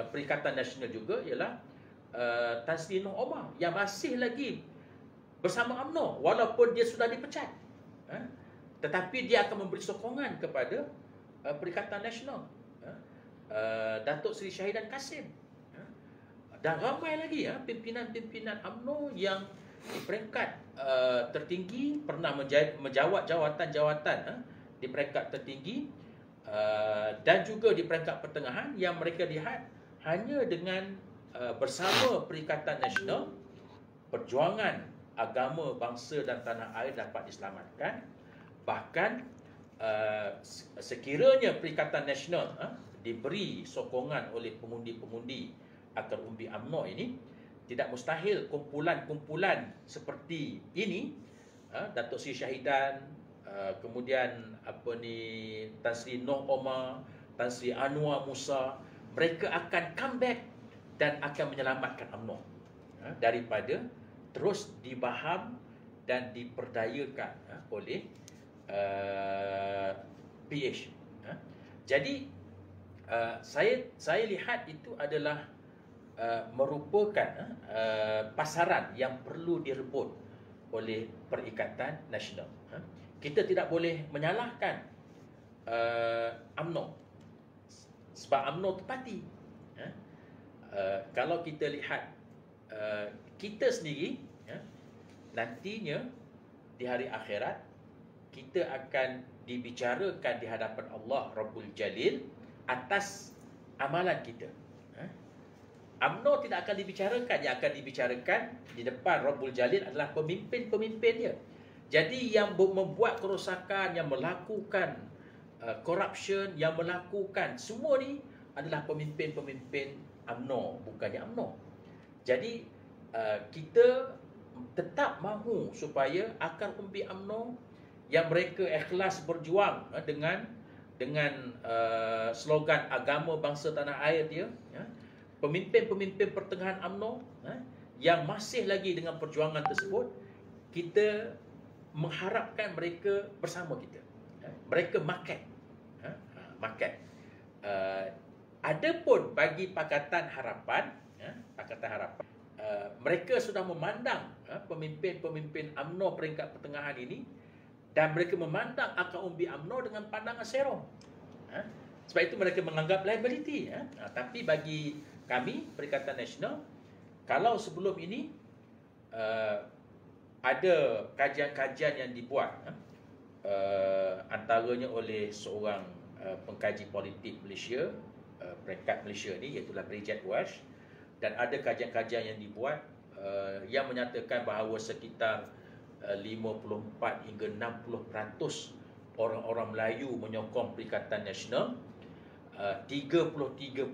Perikatan Nasional juga ialah Tan Sri Noh Omar yang masih lagi bersama UMNO walaupun dia sudah dipecat. Tetapi dia akan memberi sokongan kepada Perikatan Nasional. Datuk Seri Syahidan Kasim. Dan ramai lagi pimpinan-pimpinan UMNO yang di peringkat tertinggi pernah menjawat jawatan-jawatan di peringkat tertinggi dan juga di peringkat pertengahan yang mereka lihat hanya dengan bersama Perikatan Nasional perjuangan agama, bangsa dan tanah air dapat diselamatkan. Bahkan sekiranya Perikatan Nasional diberi sokongan oleh pengundi-pengundi akar umbi UMNO ini, tidak mustahil kumpulan-kumpulan seperti ini, Datuk Seri Syahidan, kemudian Tan Sri Noh Omar, Tan Sri Anwar Musa, mereka akan comeback dan akan menyelamatkan UMNO daripada terus dibaham dan diperdayakan oleh PH. Jadi saya lihat itu adalah merupakan pasaran yang perlu direbut oleh Perikatan Nasional. Kita tidak boleh menyalahkan UMNO sebab UMNO terpati. Kalau kita lihat kita sendiri, nantinya di hari akhirat kita akan dibicarakan di hadapan Allah Rabbul Jalil atas amalan kita. UMNO tidak akan dibicarakan. Yang akan dibicarakan di depan Rabbul Jalil adalah pemimpin-pemimpinnya. Jadi yang membuat kerosakan, yang melakukan corruption, yang melakukan semua ni adalah pemimpin-pemimpin UMNO, bukannya UMNO. Jadi kita tetap mahu supaya akar umbi UMNO yang mereka ikhlas berjuang dengan slogan agama, bangsa, tanah air dia, pemimpin-pemimpin pertengahan UMNO yang masih lagi dengan perjuangan tersebut, kita mengharapkan mereka bersama kita. Mereka market. Adapun bagi Pakatan Harapan, mereka sudah memandang pemimpin-pemimpin UMNO peringkat pertengahan ini, dan mereka memandang akar umbi UMNO dengan pandangan serong. Sebab itu mereka menganggap liability. Tapi bagi kami, Perikatan Nasional, kalau sebelum ini ada kajian-kajian yang dibuat antaranya oleh seorang pengkaji politik Malaysia, peringkat Malaysia ni, iaitu Bridget Walsh, dan ada kajian-kajian yang dibuat yang menyatakan bahawa sekitar 54 hingga 60% orang-orang Melayu menyokong Perikatan Nasional, 33%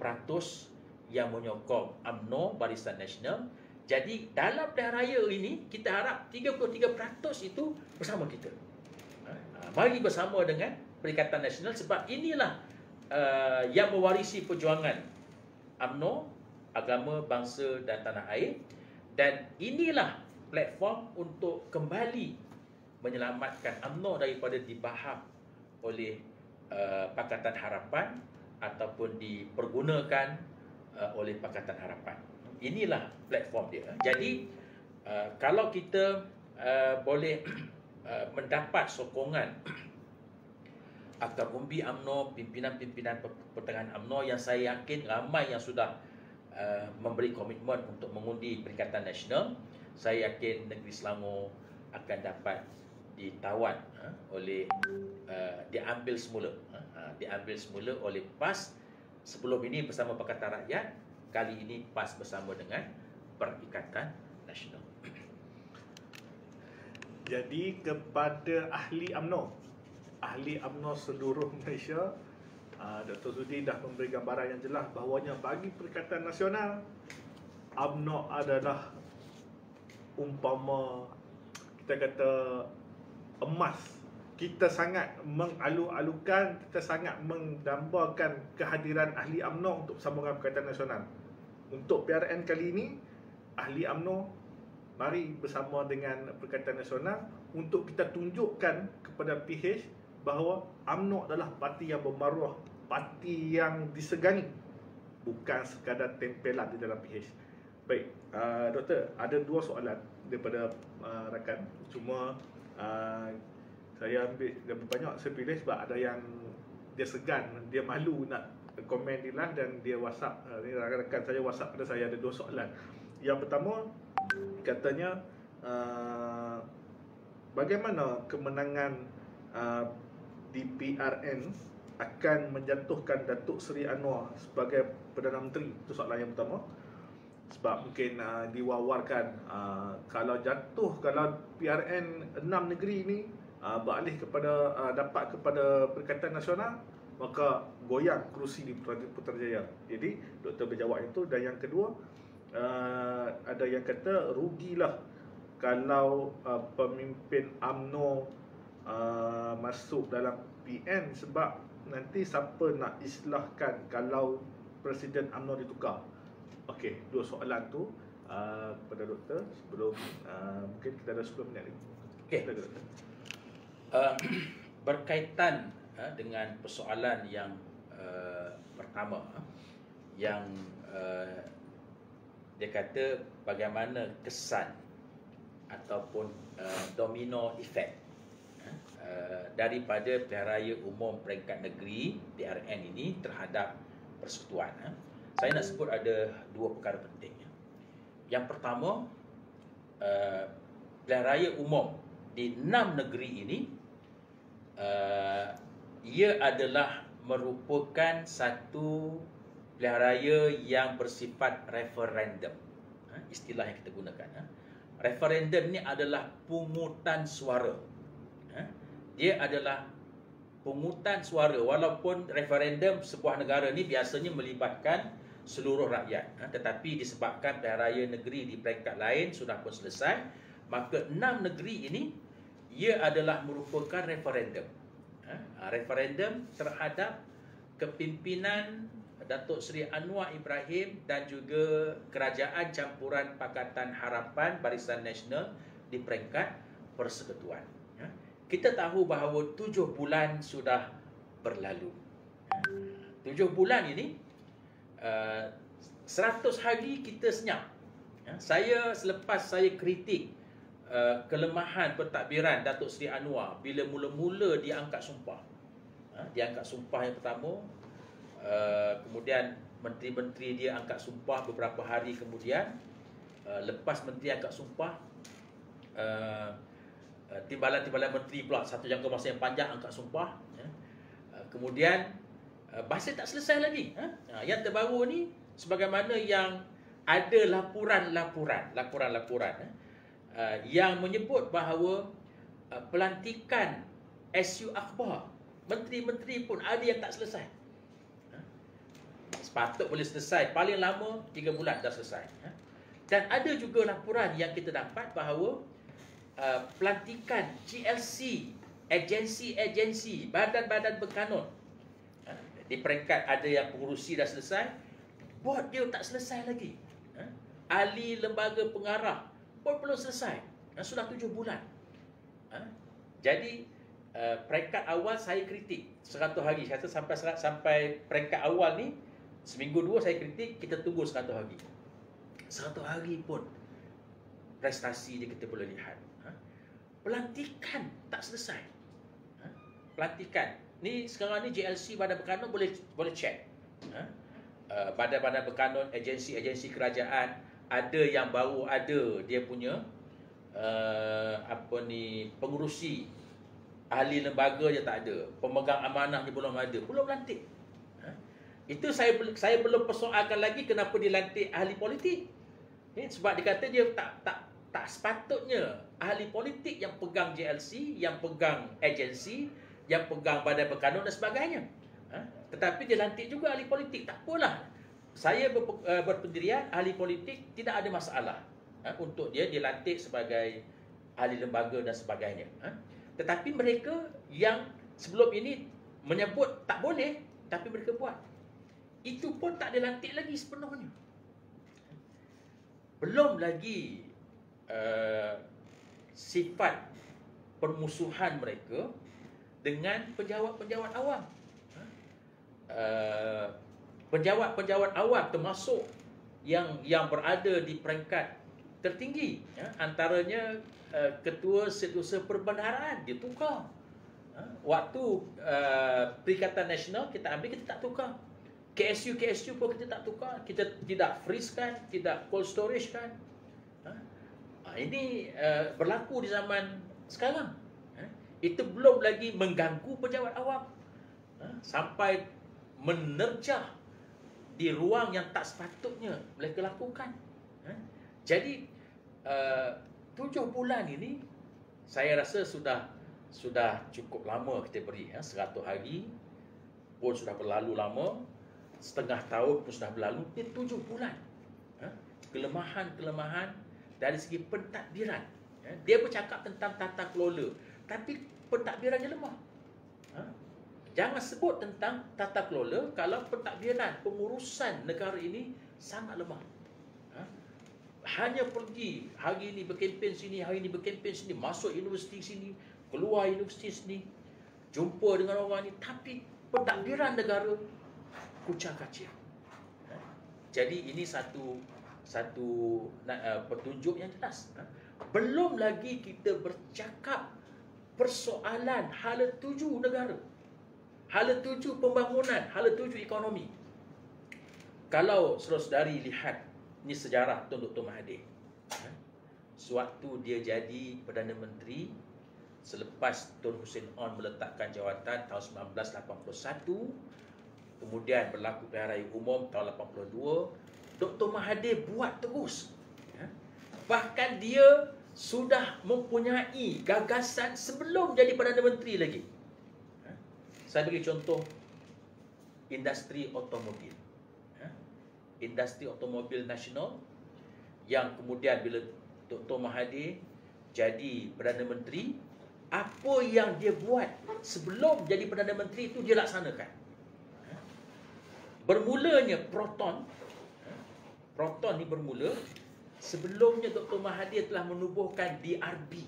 yang menyokong UMNO, Barisan Nasional. Jadi dalam pilihan raya ini kita harap 33% itu bersama kita. Mari bersama dengan Perikatan Nasional, sebab inilah yang mewarisi perjuangan UMNO, agama, bangsa dan tanah air, dan inilah platform untuk kembali menyelamatkan UMNO daripada dibaham oleh Pakatan Harapan ataupun dipergunakan oleh Pakatan Harapan. Inilah platform dia. Jadi kalau kita boleh mendapat sokongan akar umbi UMNO, pimpinan-pimpinan pertengahan UMNO yang saya yakin ramai yang sudah memberi komitmen untuk mengundi Perikatan Nasional. Saya yakin negeri Selangor akan dapat ditawan oleh diambil semula oleh PAS. Sebelum ini bersama Pakatan Rakyat, kali ini PAS bersama dengan Perikatan Nasional. Jadi kepada ahli UMNO seluruh Malaysia, Dr. Zudi dah memberi gambaran yang jelas bahawanya bagi Perikatan Nasional, UMNO adalah umpama kita kata emas. Kita sangat mengalu-alukan, kita sangat mendambakan kehadiran ahli UMNO untuk sambungan Perikatan Nasional. Untuk PRN kali ini, ahli UMNO mari bersama dengan Perikatan Nasional untuk kita tunjukkan kepada PH bahawa UMNO adalah parti yang bermaruah, parti yang disegani, bukan sekadar tempelan di dalam PH. Baik, Doktor, ada dua soalan daripada rakan. Cuma saya ambil lebih banyak, saya pilih sebab ada yang dia segan, dia malu nak komen ni lah, dan dia WhatsApp, rakan-rakan saya WhatsApp pada saya, ada dua soalan. Yang pertama, katanya bagaimana kemenangan di PRN akan menjatuhkan Datuk Seri Anwar sebagai Perdana Menteri? Itu soalan yang pertama. Sebab mungkin diwawarkan kalau jatuh, kalau PRN 6 negeri ini beralih kepada dapat kepada Perikatan Nasional, maka goyang kerusi di Putrajaya. Jadi doktor berjawab itu. Dan yang kedua, ada yang kata rugilah kalau pemimpin UMNO masuk dalam PN, sebab nanti siapa nak islahkan kalau Presiden UMNO ditukar. Okey, dua soalan tu kepada doktor sebelum mungkin kita ada 10 minit lagi. Okey. Berkaitan dengan persoalan yang pertama, yang dia kata bagaimana kesan ataupun domino effect daripada Pilihan Raya Umum Peringkat Negeri PRN ini terhadap persekutuan. Saya nak sebut ada dua perkara penting. Yang pertama, Pilihan Raya Umum di 6 negeri ini ia adalah merupakan satu pilihan raya yang bersifat referendum. Istilah yang kita gunakan. Referendum ni adalah pungutan suara. Dia adalah pungutan suara, walaupun referendum sebuah negara ni biasanya melibatkan seluruh rakyat. Tetapi disebabkan pilihan raya negeri di peringkat lain sudah pun selesai, maka 6 negeri ini ia adalah merupakan referendum. Referendum terhadap kepimpinan Datuk Seri Anwar Ibrahim dan juga Kerajaan Campuran Pakatan Harapan Barisan Nasional di peringkat persekutuan. Kita tahu bahawa 7 bulan sudah berlalu. 7 bulan ini 100 hari kita senyap. Saya selepas saya kritik kelemahan pentadbiran Datuk Seri Anwar bila mula-mula dia angkat sumpah. Dia angkat sumpah yang pertama, kemudian menteri-menteri dia angkat sumpah beberapa hari kemudian. Lepas menteri angkat sumpah, timbalan-timbalan menteri pula satu jangka masa yang panjang angkat sumpah. Kemudian masih tak selesai lagi. Yang terbaru ni, sebagaimana yang ada laporan-laporan yang menyebut bahawa pelantikan SU Akhbar, menteri-menteri pun ada yang tak selesai. Sepatut boleh selesai, paling lama 3 bulan dah selesai. Dan ada juga laporan yang kita dapat bahawa pelantikan GLC, agensi-agensi, badan-badan berkanun di peringkat ada yang pengurusi dah selesai, bot dia tak selesai lagi. Ahli lembaga pengarah pun belum selesai. Sudah 7 bulan. Jadi peringkat awal saya kritik 100 hari. Saya kata sampai peringkat awal ni seminggu 2 saya kritik, kita tunggu 100 hari. 100 hari pun prestasi dia kita boleh lihat. Pelantikan tak selesai. Pelantikan Ni sekarang ni JLC Badan Berkanun boleh check. Badan-badan berkanun, agensi-agensi kerajaan, ada yang baru ada dia punya pengurusi, ahli lembaga dia tak ada, pemegang amanah dia belum ada, belum lantik. Itu saya belum persoalkan lagi kenapa dilantik ahli politik. Sebab dia kata dia tak sepatutnya ahli politik yang pegang JLC, yang pegang agensi, yang pegang badan berkanun dan sebagainya. Tetapi dia lantik juga ahli politik. Tak apalah. Saya berpendirian ahli politik tidak ada masalah untuk dia dilantik sebagai ahli lembaga dan sebagainya. Tetapi mereka yang sebelum ini menyebut tak boleh, tapi mereka buat. Itu pun tak dilantik lagi sepenuhnya. Belum lagi sifat permusuhan mereka dengan penjawat-penjawat awam. Penjawat-penjawat awam termasuk yang berada di peringkat tertinggi, antaranya ketua setiausaha perbendaharaan dia tukar. Waktu Perikatan Nasional kita ambil, kita tak tukar. KSU pun kita tak tukar, kita tidak freeze kan, tidak cold storage kan. Ini berlaku di zaman sekarang. Itu belum lagi mengganggu pejabat awam, sampai menerjah di ruang yang tak sepatutnya mereka lakukan. Jadi 7 bulan ini saya rasa sudah cukup lama kita beri. 100 hari pun sudah berlalu lama, setengah tahun pun sudah berlalu. Ini 7 bulan. Kelemahan-kelemahan dari segi pentadbiran. Dia bercakap tentang tata kelola, tapi pentadbirannya lemah. Jangan sebut tentang tata kelola kalau pentadbiran, pengurusan negara ini sangat lemah. Hanya pergi hari ini berkempen sini, hari ini berkempen sini, masuk universiti sini, keluar universiti sini, jumpa dengan orang ni, tapi pentadbiran negara kucak-kacir. Jadi ini satu petunjuk yang jelas. Belum lagi kita bercakap persoalan hala tuju negara, hala tuju pembangunan, hala tuju ekonomi. Kalau saudara-saudari lihat, ini sejarah Tun Dr. Mahathir. Sewaktu dia jadi Perdana Menteri, selepas Tun Hussein On meletakkan jawatan tahun 1981, kemudian berlaku pilihan raya umum tahun 82, Dr. Mahathir buat terus. Bahkan dia sudah mempunyai gagasan sebelum jadi Perdana Menteri lagi. Saya bagi contoh industri automobil. Industri automobil nasional yang kemudian bila Dr. Mahathir jadi Perdana Menteri, apa yang dia buat sebelum jadi Perdana Menteri itu dia laksanakan. Bermulanya Proton ni bermula sebelumnya Dr. Mahathir telah menubuhkan DRB.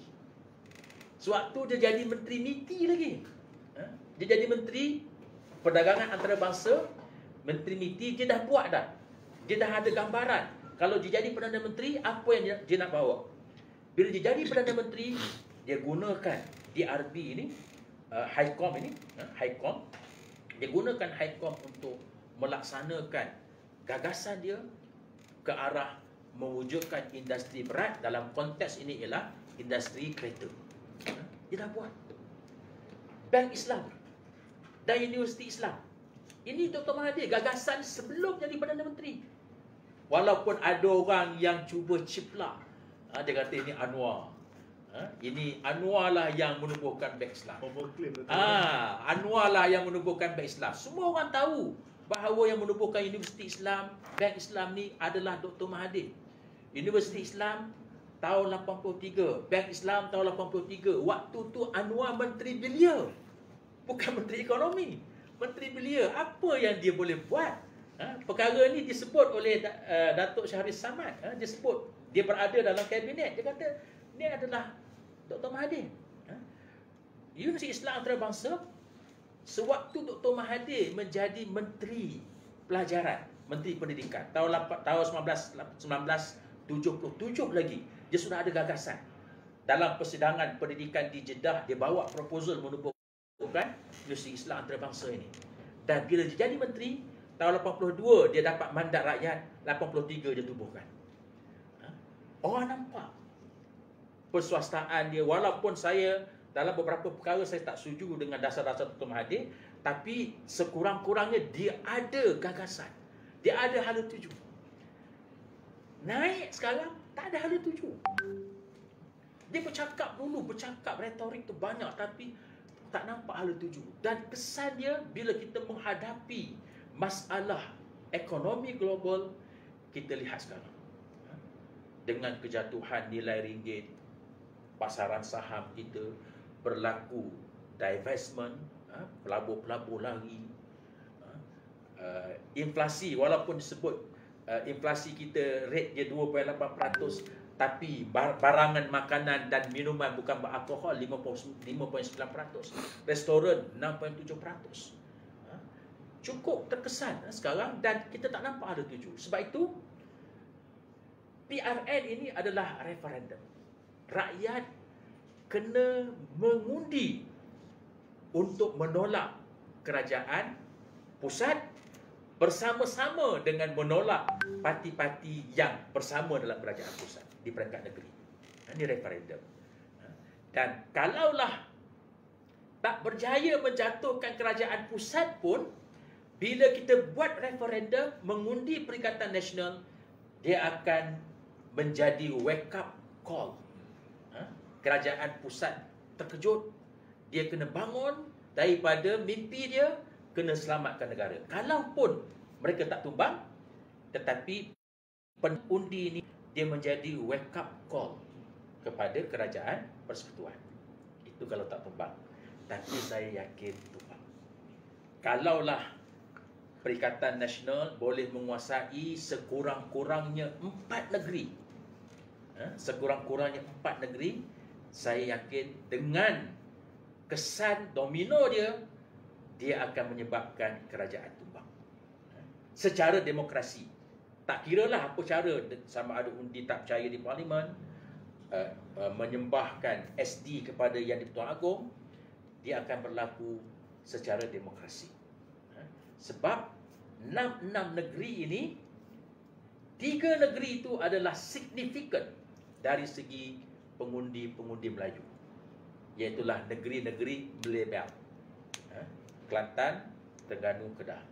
Sewaktu dia jadi Menteri MITI lagi. Dia jadi Menteri Perdagangan Antarabangsa, Menteri MITI, dia dah buat dah. Dia dah ada gambaran. Kalau dia jadi Perdana Menteri, apa yang dia nak bawa. Bila dia jadi Perdana Menteri, dia gunakan DRB ini, HICOM ini, HICOM. Dia gunakan HICOM untuk melaksanakan gagasan dia ke arah mewujudkan industri berat. Dalam konteks ini ialah industri kereta. Dia dah buat. Bank Islam dan Universiti Islam. Ini Dr. Mahathir, gagasan sebelum jadi Perdana Menteri. Walaupun ada orang yang cuba ciplak, dia kata ini Anwar. Ini Anwar lah yang menubuhkan Bank Islam. Anwar lah yang menubuhkan Bank Islam. Semua orang tahu bahawa yang menubuhkan Universiti Islam, Bank Islam ni adalah Dr. Mahathir. Universiti Islam tahun 83, Bank Islam tahun 83. Waktu tu Anwar Menteri Belia, bukan Menteri Ekonomi. Menteri Belia, apa yang dia boleh buat? Perkara ni disebut oleh Datuk Syahrir Samad. Dia sebut, dia berada dalam kabinet. Dia kata, ni adalah Dr. Mahathir. Universiti Islam Antarabangsa, sewaktu Dr. Mahathir menjadi Menteri Pelajaran, Menteri Pendidikan, tahun 1977 lagi, dia sudah ada gagasan. Dalam persidangan pendidikan di Jeddah, dia bawa proposal menubuh kan Universiti Islam Antarabangsa ini. Dan bila dia jadi menteri, tahun 82 dia dapat mandat rakyat, 83 dia tubuhkan. Orang nampak perswastaan dia, walaupun saya dalam beberapa perkara saya tak setuju dengan dasar-dasar Dr. Mahathir, tapi sekurang-kurangnya dia ada gagasan, dia ada hala tuju. Naik sekarang tak ada hala tuju. Dia bercakap dulu, bercakap retorik tu banyak, tapi tak nampak hala tuju. Dan kesan dia bila kita menghadapi masalah ekonomi global, kita lihat sekarang dengan kejatuhan nilai ringgit, pasaran saham kita berlaku divestment, pelabur-pelabur lari, inflasi, walaupun disebut inflasi kita rate dia 2.8%, tapi barangan makanan dan minuman bukan beralkohol 5.9%, restoran 6.7%. Cukup terkesan sekarang, dan kita tak nampak ada tuju. Sebab itu PRN ini adalah referendum. Rakyat kena mengundi untuk menolak kerajaan pusat bersama-sama dengan menolak parti-parti yang bersama dalam kerajaan pusat di peringkat negeri. Ini referendum. Dan kalaulah tak berjaya menjatuhkan kerajaan pusat pun, bila kita buat referendum mengundi Perikatan Nasional, dia akan menjadi wake up call. Kerajaan pusat terkejut, dia kena bangun daripada mimpi dia, kena selamatkan negara. Kalaupun mereka tak tumbang, tetapi penundi ini dia menjadi wake up call kepada kerajaan persekutuan. Itu kalau tak tumbang. Tapi saya yakin tumbang. Kalaulah Perikatan Nasional boleh menguasai sekurang-kurangnya 4 negeri, sekurang-kurangnya 4 negeri, saya yakin dengan kesan domino dia akan menyebabkan kerajaan tumbang. Secara demokrasi, tak kiralah apa cara, sama ada undi tak percaya di Parlimen, menyembahkan SD kepada Yang di-Pertuan Agong, dia akan berlaku secara demokrasi. Sebab 6 negeri ini, 3 negeri itu adalah signifikan dari segi pengundi-pengundi Melayu, iaitulah negeri-negeri Malay Belt, Kelantan, Terengganu, Kedah.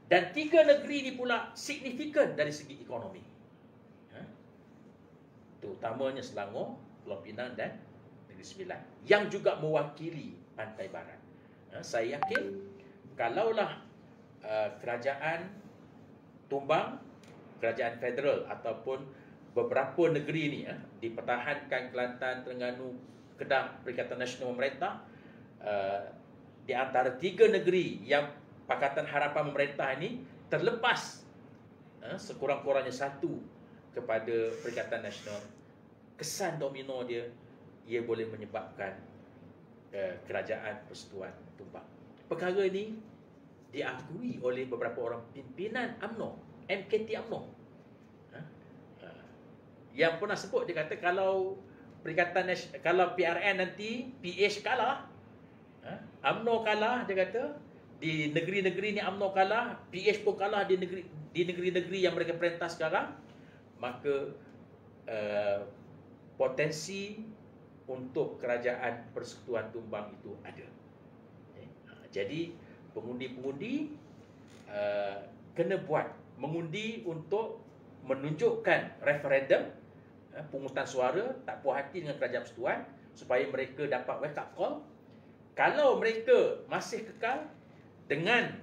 Dan 3 negeri ini pula signifikan dari segi ekonomi, terutamanya Selangor, Pulau Pinang dan Negeri Sembilan, yang juga mewakili pantai barat. Saya yakin kalaulah kerajaan tumbang, kerajaan federal ataupun beberapa negeri ini dipertahankan, Kelantan, Terengganu, Kedah, Perikatan Nasional memerintah, di antara 3 negeri yang Pakatan Harapan memerintah ini terlepas sekurang-kurangnya 1 kepada Perikatan Nasional, kesan domino dia boleh menyebabkan kerajaan persekutuan tumbang. Perkara ini diakui oleh beberapa orang pimpinan UMNO, MKT UMNO, yang pernah sebut, dia kata kalau kalau PRN nanti PH kalah, UMNO kalah, dia kata di negeri-negeri ni UMNO kalah, PH pun kalah di negeri-negeri yang mereka perintah sekarang, maka potensi untuk kerajaan persekutuan tumbang itu ada. Jadi pengundi-pengundi kena buat mengundi untuk menunjukkan referendum, pungutan suara, tak puas hati dengan kerajaan persekutuan, supaya mereka dapat wake up call. Kalau mereka masih kekal dengan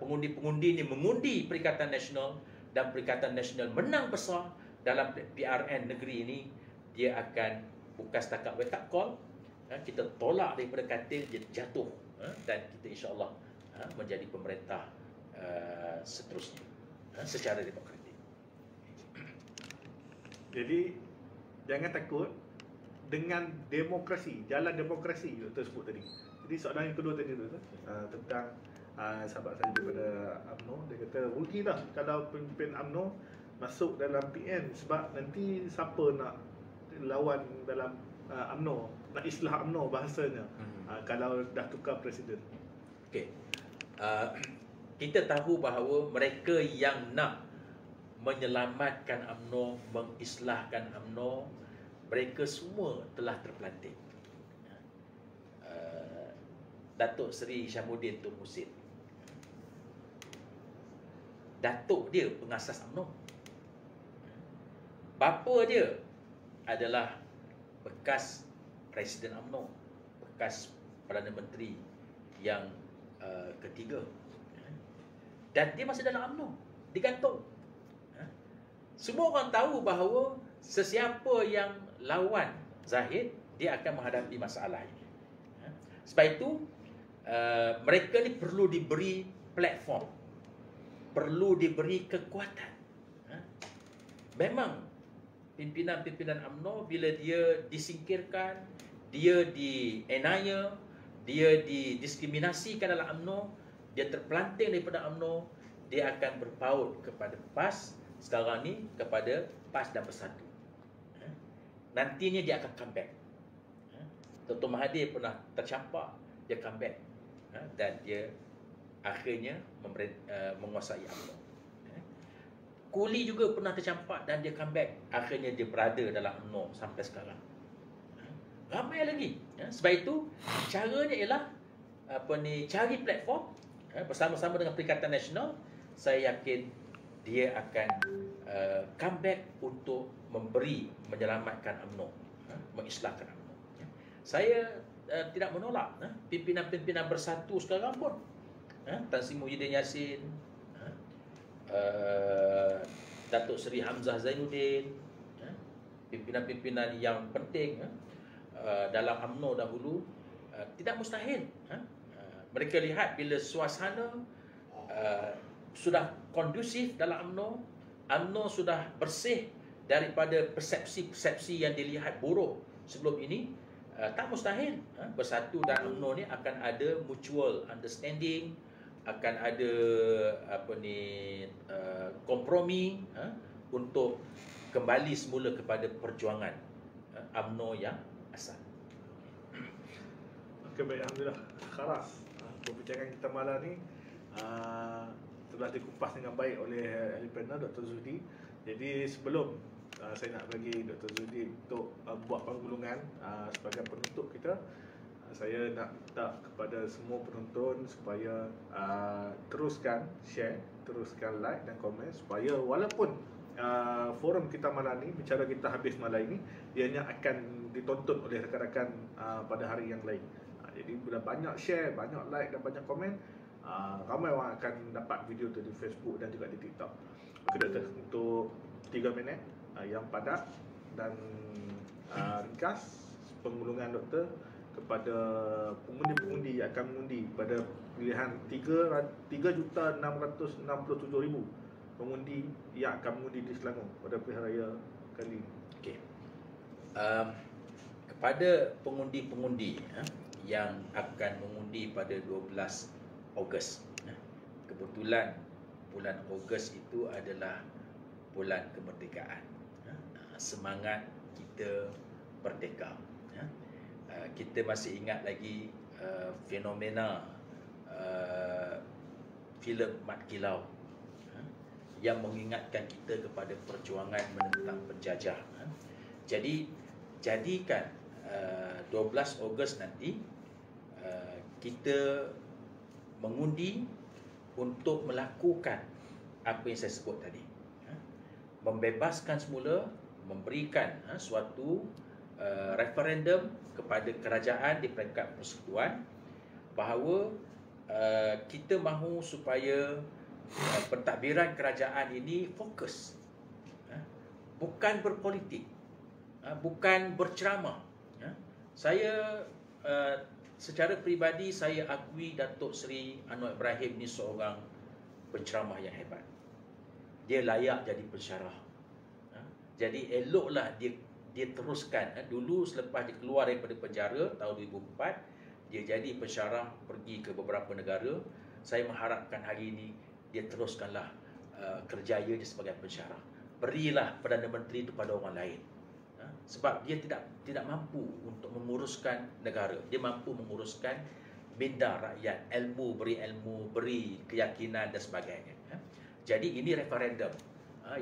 pengundi-pengundi ini mengundi Perikatan Nasional dan Perikatan Nasional menang besar dalam PRN negeri ini, dia akan bukan setakat wake up call, kita tolak daripada katil, dia jatuh, dan kita insya-Allah menjadi pemerintah seterusnya secara demokratik. Jadi jangan takut dengan demokrasi, jalan demokrasi Dr. sebut tadi. Jadi soalan yang kedua tadi tu tentang sahabat saya daripada UMNO, dia kata rugilah kalau pemimpin UMNO masuk dalam PN, sebab nanti siapa nak lawan dalam UMNO nak islah UMNO bahasanya. Kalau dah tukar presiden. Okey. Kita tahu bahawa mereka yang nak menyelamatkan UMNO, mengislahkan UMNO, mereka semua telah terpelanting. Datuk Seri Syamuddin Tun Musin, datuk dia pengasas UMNO. Bapa dia adalah bekas Presiden UMNO, bekas Perdana Menteri yang ketiga. Dan dia masih dalam UMNO, digantung. Semua orang tahu bahawa sesiapa yang lawan Zahid, dia akan menghadapi masalah ini. Sebab itu, mereka ni perlu diberi platform, perlu diberi kekuatan. Memang pimpinan-pimpinan UMNO bila dia disingkirkan, dia dienaya, dia didiskriminasikan dalam UMNO, dia terpelanting daripada UMNO, dia akan berpaut kepada PAS, sekarang ni kepada PAS dan Bersatu. Nantinya dia akan comeback. Dr. Mahathir pernah tercampak, dia comeback. Dan dia akhirnya menguasai UMNO. Kuli juga pernah tercampak dan dia comeback, akhirnya dia berada dalam UMNO sampai sekarang. Ramai lagi. Sebab itu caranya ialah cari platform bersama-sama dengan Perikatan Nasional. Saya yakin dia akan comeback untuk menyelamatkan UMNO, mengislahkan UMNO. Saya tidak menolak pimpinan-pimpinan Bersatu sekarang pun, Tan Sri Muhyiddin Yassin, Datuk Seri Hamzah Zainuddin, pimpinan-pimpinan yang penting dalam UMNO dahulu, tidak mustahil. Mereka lihat bila suasana sudah kondusif dalam UMNO, UMNO sudah bersih daripada persepsi-persepsi yang dilihat buruk sebelum ini, tak mustahil Bersatu dan UMNO ni akan ada mutual understanding, akan ada kompromi untuk kembali semula kepada perjuangan UMNO yang asal. Okey, baik, alhamdulillah. Khalas. Perbincangan kita malam ni telah dikupas dengan baik oleh ahli panel Dr. Zudi. Jadi sebelum saya nak bagi Dr. Zudi untuk buat penggulungan sebagai penutup kita, saya nak minta kepada semua penonton supaya teruskan share, teruskan like dan komen, supaya walaupun forum kita malam ni, bicara kita habis malam ini, ianya akan ditonton oleh rakan-rakan pada hari yang lain. Jadi bila banyak share, banyak like dan banyak komen, ramai orang akan dapat video tu di Facebook dan juga di TikTok. Okey doktor, untuk 3 minit yang padat dan ringkas penggulungan doktor kepada pengundi-pengundi yang akan mengundi pada pilihan 3,667,000 pengundi yang akan mengundi di Selangor pada pilihan raya kali ini. Okey. Kepada pengundi-pengundi yang akan mengundi pada 12 Ogos. Kebetulan bulan Ogos itu adalah bulan kemerdekaan. Semangat kita merdeka. Kita masih ingat lagi fenomena filem Mat Kilau yang mengingatkan kita kepada perjuangan menentang penjajah. Jadi jadikan 12 Ogos nanti kita mengundi untuk melakukan apa yang saya sebut tadi, membebaskan semula, memberikan suatu referendum kepada kerajaan di peringkat persekutuan bahawa kita mahu supaya pentadbiran kerajaan ini fokus, bukan berpolitik, bukan berceramah. Saya secara peribadi saya akui Datuk Seri Anwar Ibrahim ni seorang penceramah yang hebat. Dia layak jadi pensyarah. Jadi eloklah dia teruskan. Dulu selepas dia keluar daripada penjara tahun 2004, dia jadi pensyarah pergi ke beberapa negara. Saya mengharapkan hari ini dia teruskanlah kerjaya dia sebagai pensyarah. Berilah Perdana Menteri itu pada orang lain. sebab dia tidak mampu untuk menguruskan negara. Dia mampu menguruskan minda rakyat, ilmu, beri keyakinan dan sebagainya. Jadi ini referendum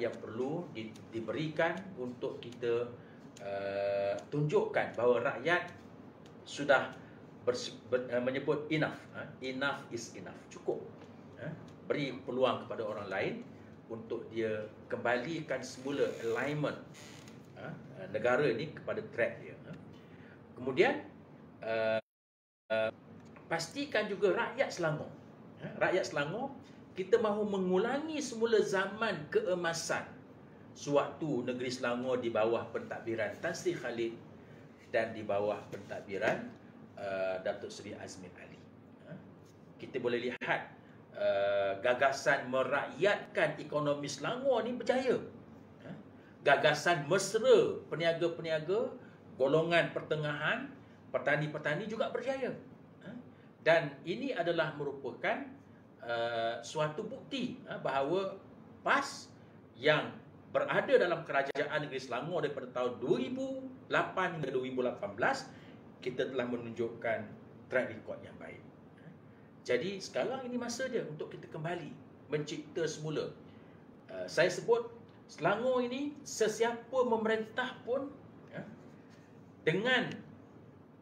yang perlu diberikan untuk kita tunjukkan bahawa rakyat sudah menyebut enough. Enough is enough. Cukup. Beri peluang kepada orang lain untuk dia kembalikan semula alignment negara ini kepada track dia. Kemudian pastikan juga rakyat Selangor. Rakyat Selangor, kita mahu mengulangi semula zaman keemasan sewaktu negeri Selangor di bawah pentadbiran Tan Sri Khalid dan di bawah pentadbiran Datuk Seri Azmin Ali. Kita boleh lihat gagasan merakyatkan ekonomi Selangor ni berjaya. Gagasan mesra peniaga-peniaga, golongan pertengahan, petani-petani juga berjaya. Dan ini adalah merupakan suatu bukti bahawa PAS yang berada dalam kerajaan negeri Selangor daripada tahun 2008 hingga 2018, kita telah menunjukkan track record yang baik. Jadi sekarang ini masa dia untuk kita kembali mencipta semula. Saya sebut Selangor ini, sesiapa memerintah pun dengan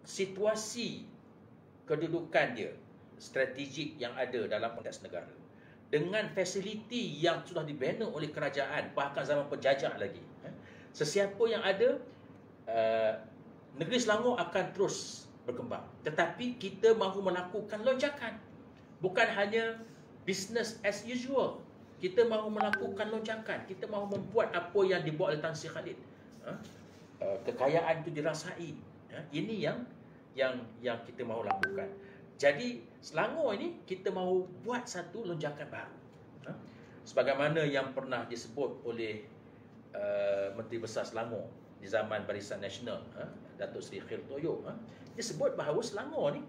situasi kedudukan dia strategik yang ada dalam konteks negara, dengan fasiliti yang sudah dibina oleh kerajaan bahkan zaman penjajah lagi, sesiapa yang ada, negeri Selangor akan terus berkembang. Tetapi kita mahu melakukan lonjakan, bukan hanya business as usual. Kita mahu melakukan lonjakan. Kita mahu membuat apa yang dibuat oleh Tan Sri Khalid. Kekayaan itu dirasai. Ini yang kita mahu lakukan. Jadi Selangor ini kita mahu buat satu lonjakan baru. Sebagaimana yang pernah disebut oleh Menteri Besar Selangor di zaman Barisan Nasional, Datuk Seri Khair Toyo. Dia sebut bahawa Selangor ni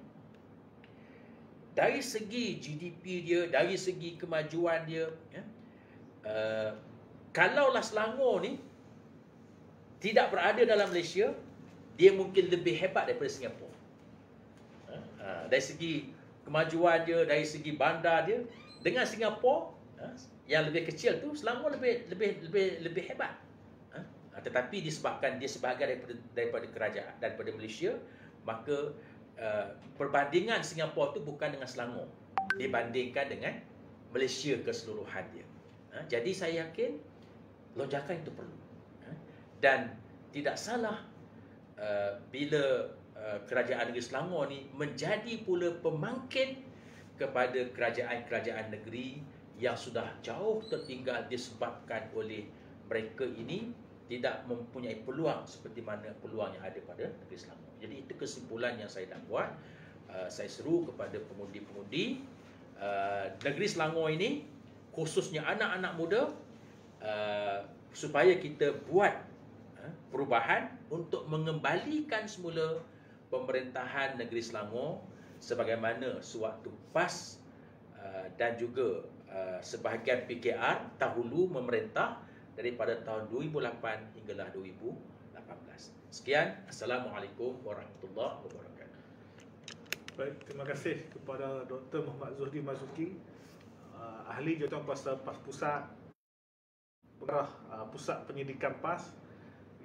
dari segi GDP dia, dari segi kemajuan dia, kalaulah Selangor ni tidak berada dalam Malaysia, dia mungkin lebih hebat daripada Singapura. Dari segi kemajuan dia, dari segi bandar dia, dengan Singapura yang lebih kecil tu, Selangor lebih hebat. Tetapi disebabkan dia sebahagian daripada kerajaan, daripada Malaysia, maka perbandingan Singapura tu bukan dengan Selangor dibandingkan dengan Malaysia keseluruhan dia. Jadi saya yakin lonjakan itu perlu. Dan tidak salah bila kerajaan negeri Selangor ni menjadi pula pemangkin kepada kerajaan-kerajaan negeri yang sudah jauh tertinggal disebabkan oleh mereka ini tidak mempunyai peluang seperti mana peluang yang ada pada negeri Selangor. Jadi itu kesimpulan yang saya nak buat. Saya seru kepada pengundi-pengundi negeri Selangor ini, khususnya anak-anak muda, supaya kita buat perubahan untuk mengembalikan semula pemerintahan negeri Selangor sebagaimana sewaktu PAS dan juga sebahagian PKR dahulu memerintah daripada tahun 2008 hinggalah 2018. Sekian. Assalamualaikum warahmatullahi wabarakatuh. Baik, terima kasih kepada Dr. Muhammad Zuhdi Marzuki, ahli Jawatankuasa PAS Pusat, pengarah Pusat Penyidikan PAS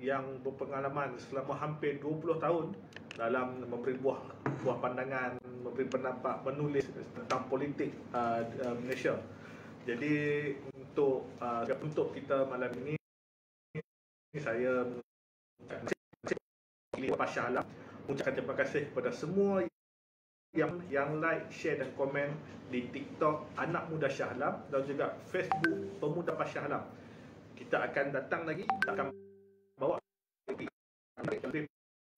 yang berpengalaman selama hampir 20 tahun dalam memberi buah pandangan, memberi pendapat, menulis tentang politik Malaysia. Jadi untuk kita malam ini, saya PAS Shah Alam mengucapkan terima kasih kepada semua yang like, share dan komen di TikTok Anak Muda Shah Alam dan juga Facebook Pemuda PAS Shah Alam. Kita akan datang lagi, kita akan bawa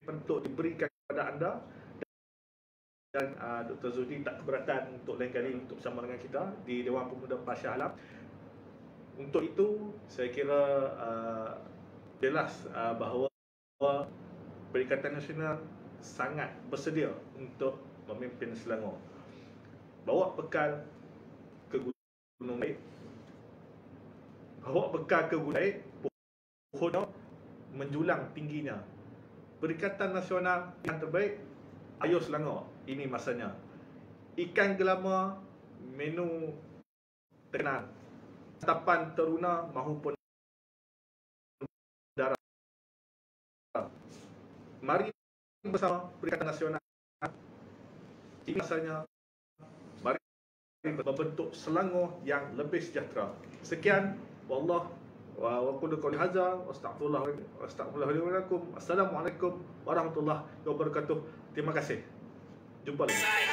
untuk diberikan kepada anda, dan Dr. Zuhdi tak keberatan untuk lain kali untuk bersama dengan kita di Dewan Pemuda PAS Shah Alam. Untuk itu saya kira jelas bahawa Perikatan Nasional sangat bersedia untuk memimpin Selangor. Bawa bekal ke Gunung Baik, bawa bekal ke Gunung Baik, pohon menjulang tingginya. Perikatan Nasional yang terbaik, ayo Selangor, ini masanya. Ikan gelama, menu terkenal. Santapan teruna mahupun darah. Mari bersama Perikatan Nasional. Ini masanya. Mari membentuk Selangor yang lebih sejahtera. Sekian, wallah wa qulu qouli hadza wa astaghfirullah. Assalamualaikum warahmatullahi wabarakatuh. Terima kasih. Jumpa lagi.